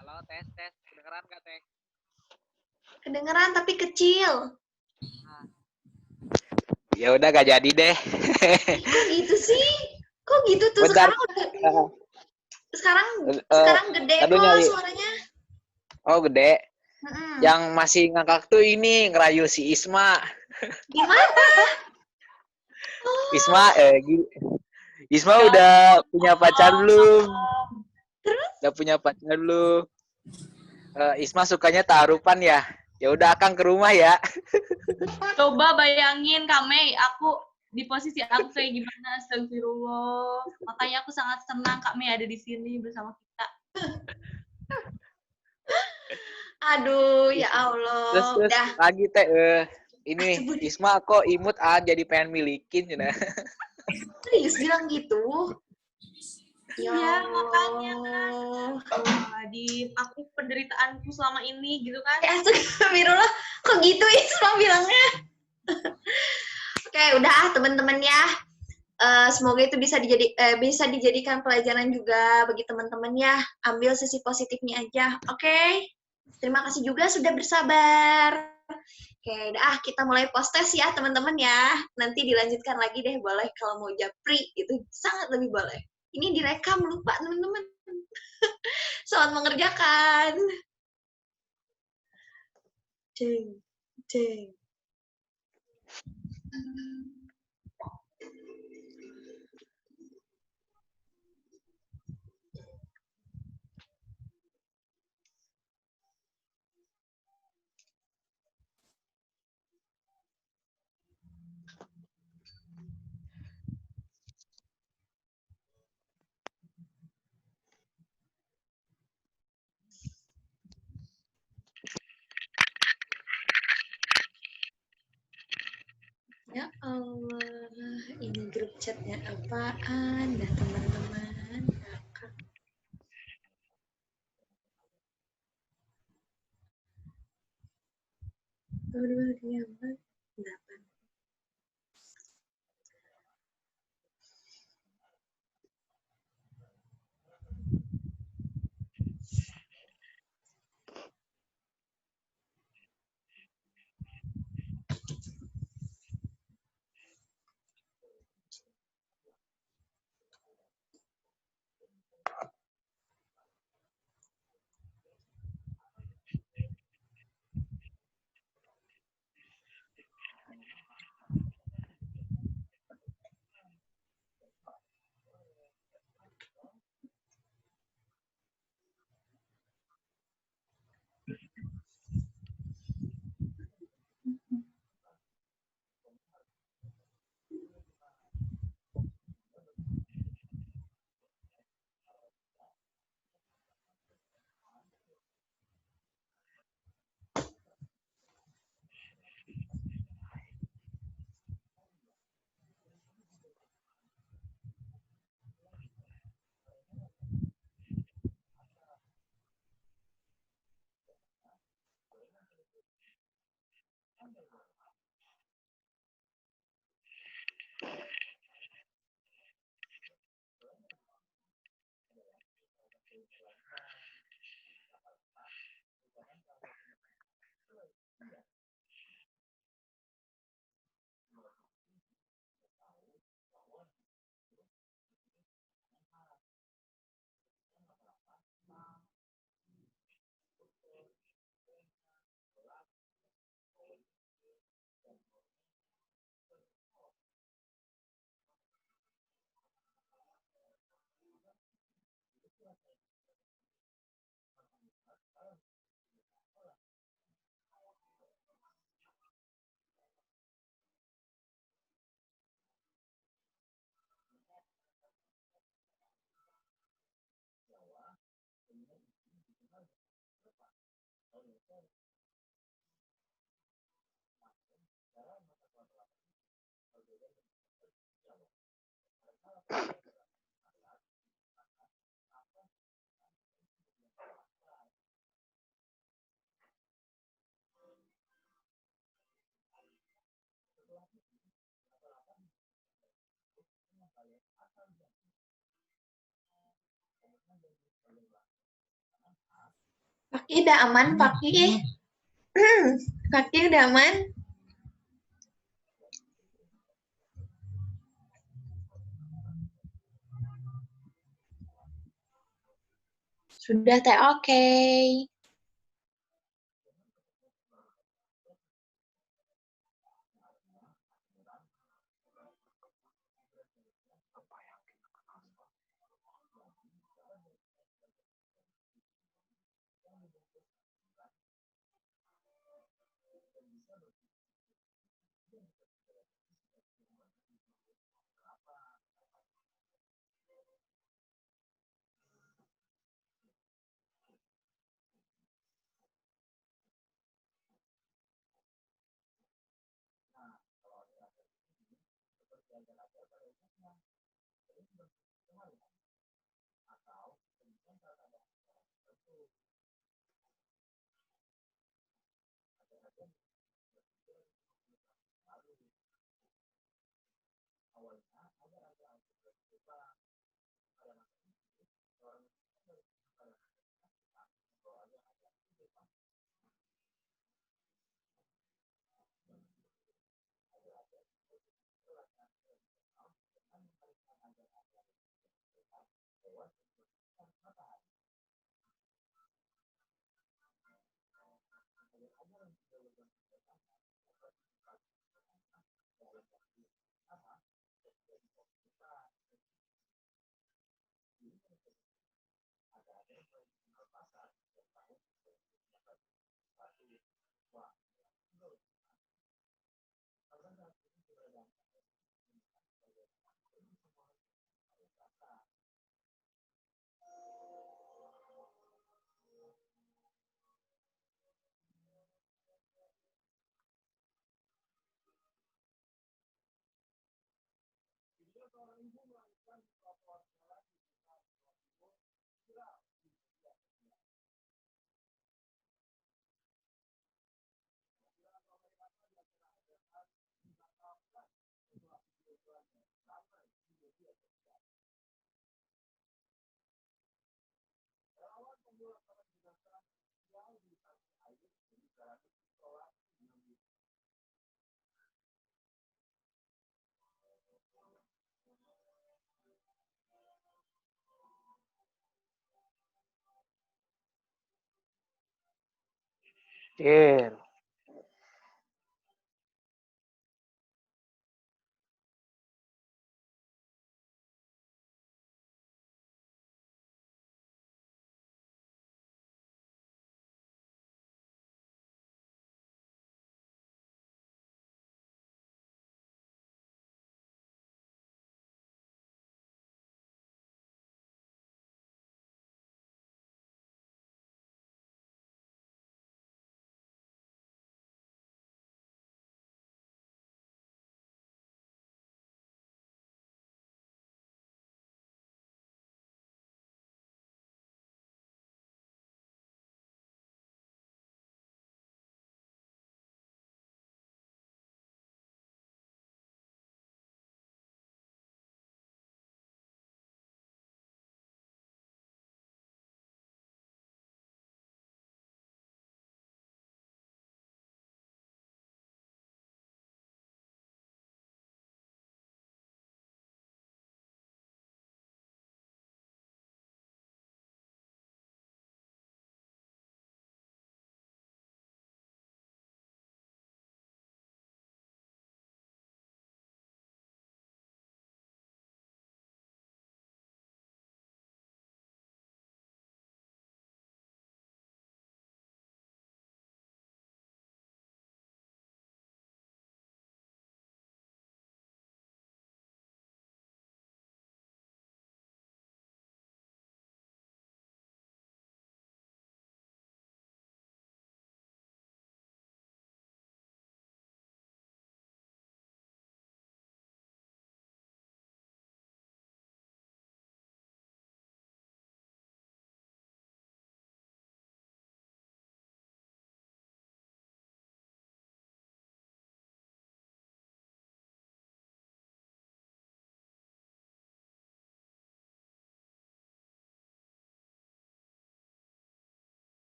Halo tes tes kedengeran nggak teh? Kedengeran tapi kecil. Ya udah gak jadi deh. Kok gitu sih? Kok gitu tuh? Bentar. Sekarang gede aduh, kok nyari. suaranya. Oh gede. Mm-mm. Yang masih ngakak tuh ini ngerayu si Isma. Gimana? Isma Isma Ya, udah punya pacar belum? Terus? Udah punya pacar belum? Isma sukanya tarupan ya. Ya udah Akang ke rumah ya. Coba bayangin Kak Mei, aku di posisi aku kayak gimana, astagfirullah. Makanya aku sangat senang Kak Mei ada di sini bersama kita. Aduh, ya Allah. Terus Udah. lagi teh ini Isma kok imut jadi pengen milikin ya. Serius bilang gitu? Ya Iya, makanya Allah. aku penderitaanku selama ini gitu kan. Astagfirullah. Kok gitu Isma bilangnya? Oke, udah teman-teman ya. Semoga itu bisa dijadikan pelajaran juga bagi teman-teman ya. Ambil sisi positifnya aja. Oke. Terima kasih juga sudah bersabar. Oke, udah kita mulai post-test ya teman-teman ya. Nanti dilanjutkan lagi deh boleh kalau mau japri itu sangat lebih boleh. Ini direkam lupa teman-teman. Selamat mengerjakan. Ceng, ceng. Ya Allah, ini grup chatnya apaan dah teman-teman? Kakak. Aduh, dia apa? 8. Kaki udah aman, Kaki. Kaki udah aman. Sudah teh, oke. Iya.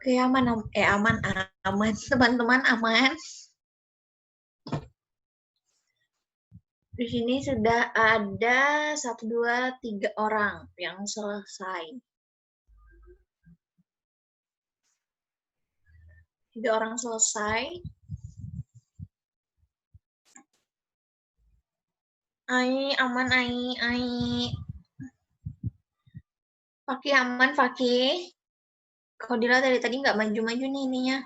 Oke, aman, aman, aman. Teman-teman aman. Di sini sudah ada 1, 2, 3 orang yang selesai. 3 orang selesai. Aman, Ai. Fakih aman, Fakih. Kodila dari tadi nggak maju-maju nih ininya.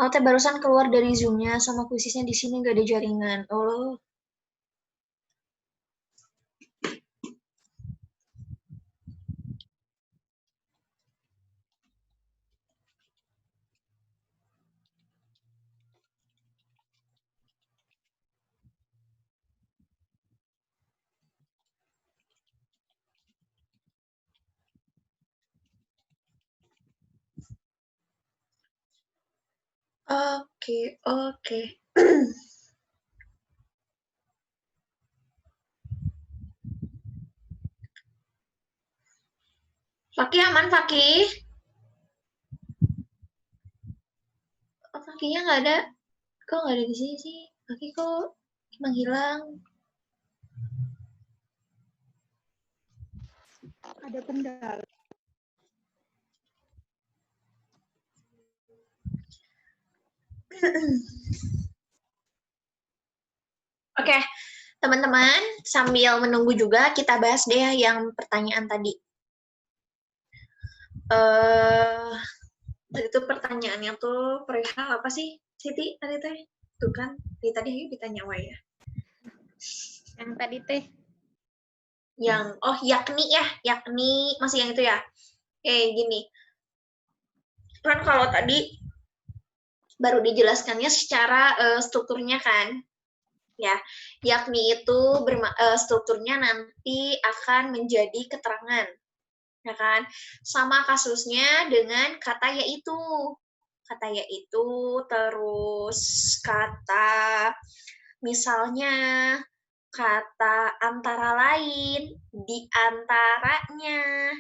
Oh, teh barusan keluar dari Zoom-nya sama kuisisnya di sini nggak ada jaringan. Oh. Oke. Fakih aman, Fakih? Oh, Fakihnya nggak ada. Kok nggak ada di sini sih? Fakih kok menghilang? Ada kendala. Oke, teman-teman, sambil menunggu juga kita bahas deh yang pertanyaan tadi. Itu pertanyaannya tuh perihal apa sih, Siti? Tadi teh, tuh kan? Tadi ditanya Wai ya. Yang tadi teh. Yakni masih yang itu ya. Gini. Kan kalau tadi baru dijelaskannya secara strukturnya kan. Ya, yakni itu strukturnya nanti akan menjadi keterangan, ya kan? Sama kasusnya dengan kata yaitu, terus kata misalnya kata antara lain, di antaranya,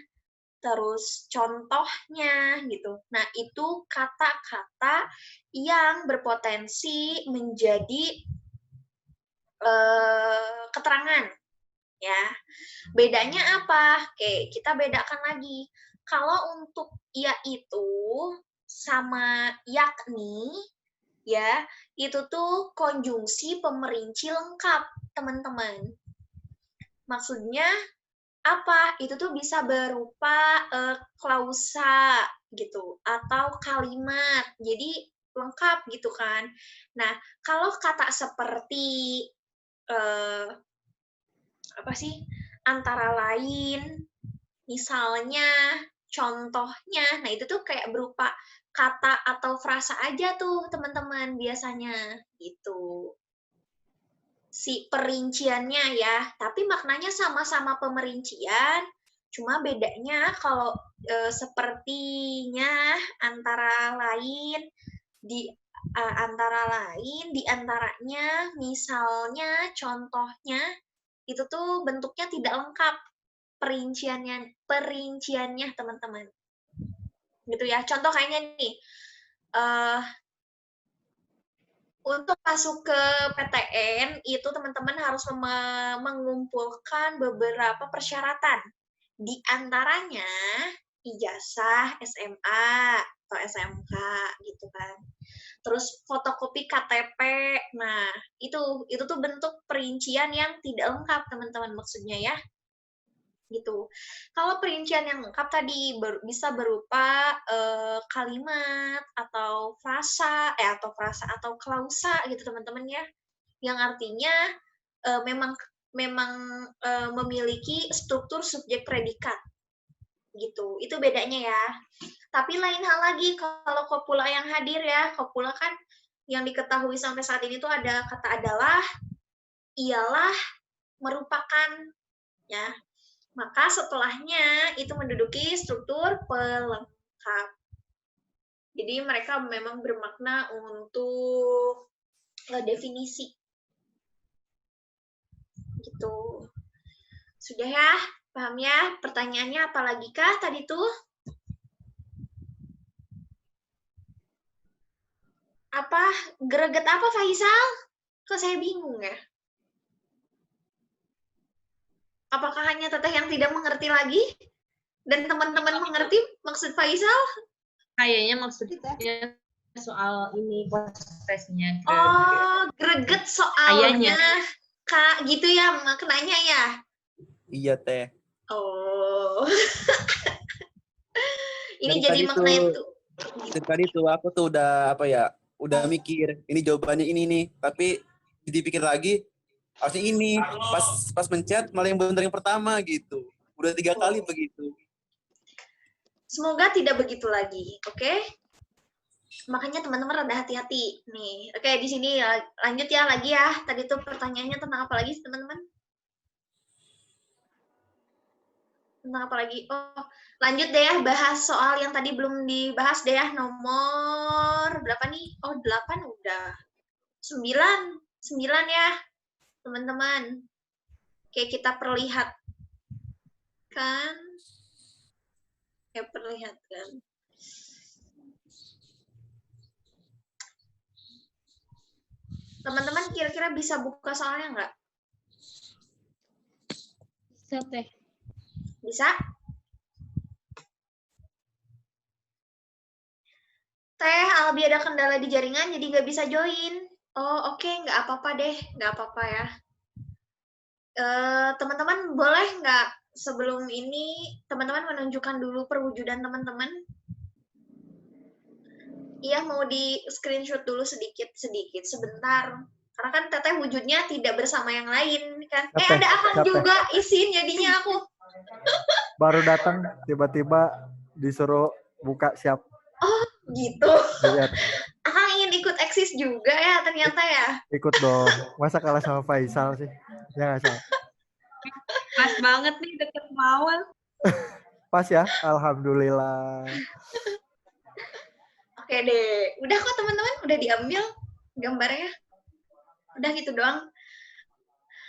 terus contohnya gitu. Nah, itu kata-kata yang berpotensi menjadi keterangan, ya. Bedanya apa? Oke, kita bedakan lagi. Kalau untuk yaitu sama yakni, ya, itu tuh konjungsi pemerinci lengkap, teman-teman. Maksudnya apa? Itu tuh bisa berupa klausa gitu atau kalimat. Jadi lengkap gitu kan. Nah, kalau kata seperti apa sih? Antara lain, misalnya, contohnya. Nah, itu tuh kayak berupa kata atau frasa aja tuh, teman-teman, biasanya gitu. Si perinciannya ya, tapi maknanya sama-sama pemerincian, cuma bedanya kalau sepertinya antara lain di antaranya, misalnya, contohnya, itu tuh bentuknya tidak lengkap perinciannya teman-teman. Gitu ya. Contoh kayaknya nih, untuk masuk ke PTN itu teman-teman harus mengumpulkan beberapa persyaratan. Di antaranya ijazah SMA atau SMK gitu kan. Terus fotokopi KTP. Nah, itu tuh bentuk perincian yang tidak lengkap, teman-teman, maksudnya ya. Gitu. Kalau perincian yang lengkap tadi bisa berupa kalimat atau frasa atau klausa gitu, teman-teman ya. Yang artinya memang memiliki struktur subjek predikat. Gitu. Itu bedanya ya. Tapi lain hal lagi kalau kopula yang hadir ya. Kopula kan yang diketahui sampai saat ini tuh ada kata adalah, ialah, merupakan, ya. Maka setelahnya itu menduduki struktur pelengkap. Jadi mereka memang bermakna untuk definisi. Gitu. Sudah ya? Paham ya? Pertanyaannya apa lagi kah tadi tuh? Apa? Greget apa, Faisal? Kok saya bingung ya? Apakah hanya teteh yang tidak mengerti lagi? Dan teman-teman mengerti maksud Faisal? Kayaknya maksudnya soal ini prosesnya. Oh, greget soalnya. Kayaknya. Kak, gitu ya maknanya ya? Iya teh. Oh. Ini Dari jadi tadi makna tuh- itu. Dari tadi tuh aku tuh udah apa ya, udah mikir ini jawabannya ini nih, tapi dipikir lagi harusnya ini, pas mencet malah yang bener yang pertama gitu, udah 3 kali begitu. Semoga tidak begitu lagi, oke? Makanya teman-teman rada hati-hati nih. Oke, di sini ya, lanjut ya lagi ya. Tadi tuh pertanyaannya tentang apa lagi teman-teman? Tentang apa lagi? Oh, lanjut deh ya, bahas soal yang tadi belum dibahas deh ya. Nomor berapa nih? Oh, 8 udah. 9 ya, teman-teman. Oke, kita perlihatkan. Ya, perlihatkan. Teman-teman kira-kira bisa buka soalnya nggak? Bisa teh. Bisa? Teh, Albi ada kendala di jaringan jadi nggak bisa join. Oh, oke, nggak apa-apa deh, nggak apa-apa ya. Teman-teman boleh nggak sebelum ini teman-teman menunjukkan dulu perwujudan teman-teman? Iya, mau di screenshot dulu sedikit sebentar. Karena kan teteh wujudnya tidak bersama yang lain kan. Teteh, Ada Akang teteh. juga isin jadinya aku. Baru datang tiba-tiba disuruh buka siap. Oh, gitu. Lihat, Akang ingin ikut eksis juga ya ternyata ya. ikut dong. Masa kalah sama Faisal sih? Ya nggak salah. Pas banget nih deket Mawar. Pas ya, alhamdulillah. Oke deh. Udah kok teman-teman, udah diambil gambarnya. Udah gitu doang.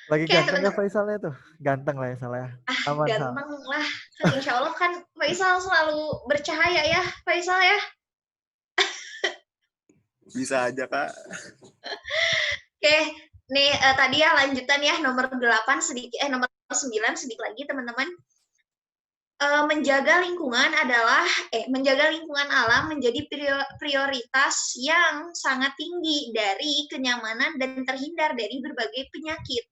Lagi Oke, ganteng ya teman-teman. Faisalnya tuh? Ganteng lah ya salah ya. Aman Sal. Ganteng lah. Kan insya Allah kan Faisal selalu bercahaya ya, Faisal ya. Bisa aja Kak. Oke, nih tadi ya lanjutan ya nomor 8 sedikit nomor 9 sedikit lagi teman-teman. Menjaga lingkungan menjaga lingkungan alam menjadi prioritas yang sangat tinggi dari kenyamanan dan terhindar dari berbagai penyakit.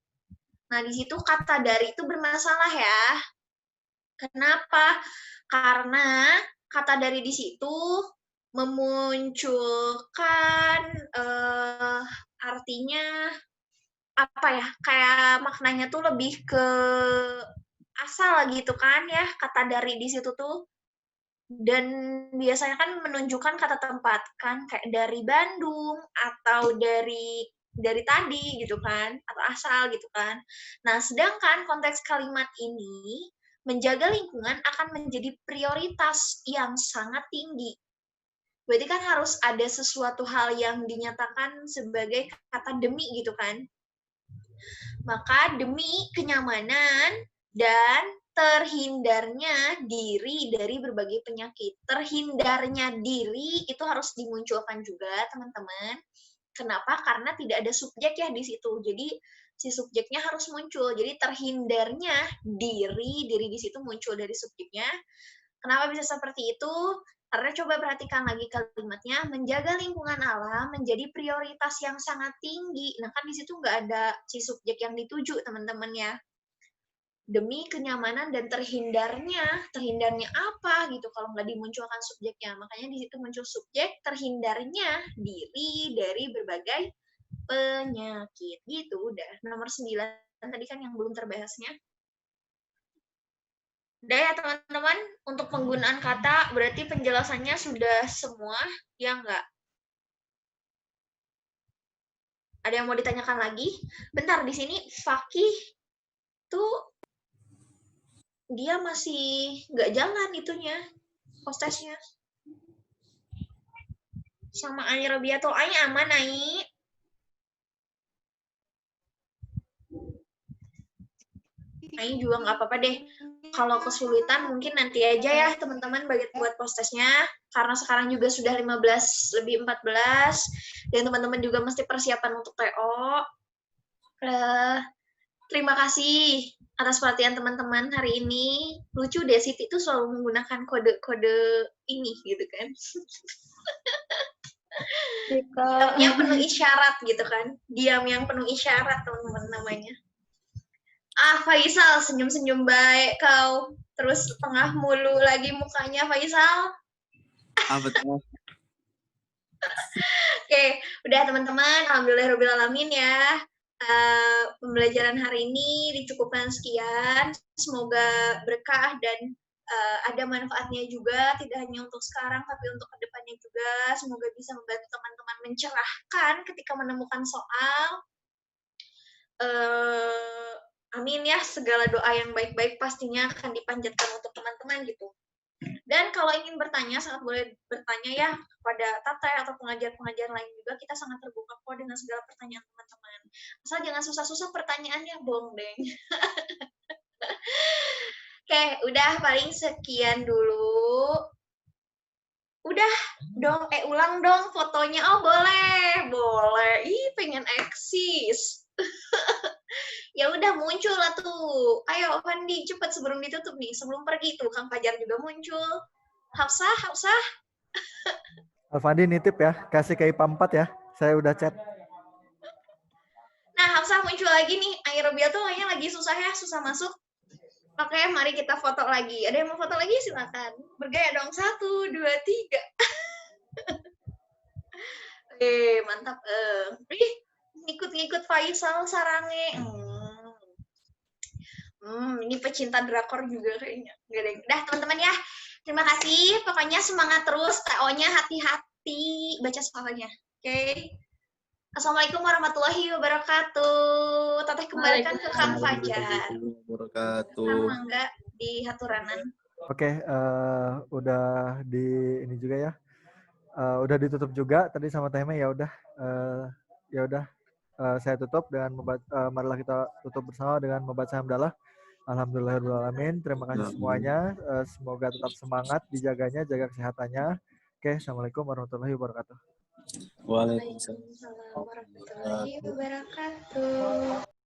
Nah, di situ kata dari itu bermasalah ya. Kenapa? Karena kata dari di situ memunculkan artinya apa ya? Kayak maknanya tuh lebih ke asal gitu kan ya, kata dari di situ tuh. Dan biasanya kan menunjukkan kata tempat kan, kayak dari Bandung atau dari tadi gitu kan, atau asal gitu kan. Nah, sedangkan konteks kalimat ini menjaga lingkungan akan menjadi prioritas yang sangat tinggi. Berarti kan harus ada sesuatu hal yang dinyatakan sebagai kata demi gitu kan. Maka demi kenyamanan dan terhindarnya diri dari berbagai penyakit. Terhindarnya diri itu harus dimunculkan juga, teman-teman. Kenapa? Karena tidak ada subjek ya di situ. Jadi si subjeknya harus muncul. Jadi terhindarnya diri di situ muncul dari subjeknya. Kenapa bisa seperti itu? Karena coba perhatikan lagi kalimatnya, menjaga lingkungan alam menjadi prioritas yang sangat tinggi. Nah, kan di situ nggak ada si subjek yang dituju, teman-teman ya. Demi kenyamanan dan terhindarnya apa gitu kalau nggak dimunculkan subjeknya. Makanya di situ muncul subjek, terhindarnya diri dari berbagai penyakit. Gitu udah. Nomor 9 tadi kan yang belum terbahasnya. Udah ya teman-teman, untuk penggunaan kata berarti penjelasannya sudah semua, ya enggak? Ada yang mau ditanyakan lagi? Bentar, di sini Fakih tuh dia masih nggak jalan itunya, hostesnya. Sama Ai Robiatul Ai aman, Ai? Ai juga nggak apa-apa deh. Kalau kesulitan mungkin nanti aja ya teman-teman buat hostesnya. karena sekarang juga sudah 15 lebih 14 dan teman-teman juga mesti persiapan untuk TO. Terima kasih atas perhatian teman-teman hari ini. Lucu deh, Siti itu selalu menggunakan kode-kode ini gitu kan. Diam yang penuh isyarat gitu kan. Diam yang penuh isyarat teman-teman namanya. Faisal, senyum-senyum baik kau. Terus tengah mulu lagi mukanya Faisal. Apa tuh? Oke, udah teman-teman. Alhamdulillah alamin ya. Pembelajaran hari ini dicukupkan sekian. Semoga berkah dan ada manfaatnya juga, tidak hanya untuk sekarang, tapi untuk kedepannya juga. Semoga bisa membantu teman-teman mencerahkan ketika menemukan soal. Amin ya, segala doa yang baik-baik pastinya akan dipanjatkan untuk teman-teman gitu. Dan kalau ingin bertanya, sangat boleh bertanya ya kepada Tata atau pengajar-pengajar lain juga. Kita sangat terbuka kok dengan segala pertanyaan teman-teman. Asal jangan susah-susah pertanyaannya, bong deng. Oke, udah paling sekian dulu. Udah dong, ulang dong fotonya. Oh boleh. Ih, pengen eksis. Ya udah muncul lah tuh. Ayo Fandi cepet sebelum ditutup nih, sebelum pergi tuh Kang Fajar juga muncul. Hafsah. Alfandi nitip ya, kasih ke IPA 4 ya. Saya udah chat. Nah, Hafsah muncul lagi nih. Aerobia tuh kayaknya lagi susah masuk. Oke, mari kita foto lagi. Ada yang mau foto lagi? Silakan. Bergaya dong. 1, 2, 3. Mantap. Ngikut-ngikut Faisal sarange. Ini pecinta drakor juga kayaknya. Dah teman-teman ya. Terima kasih. Pokoknya semangat terus. TO-nya hati-hati. Baca soalnya. Oke. Assalamualaikum warahmatullahi wabarakatuh. Teteh kembalikan ke Kang Fajar. Sama enggak di haturanan. Oke, udah di ini juga ya. Udah ditutup juga tadi sama Teme ya udah. Saya tutup dengan marilah kita tutup bersama dengan membaca hamdalah. Alhamdulillahirrahmanirrahim. Terima kasih semuanya. Semoga tetap semangat, dijaganya, jaga kesehatannya. Oke, assalamualaikum warahmatullahi wabarakatuh. Waalaikumsalam Waalaikumsalam warahmatullahi wabarakatuh.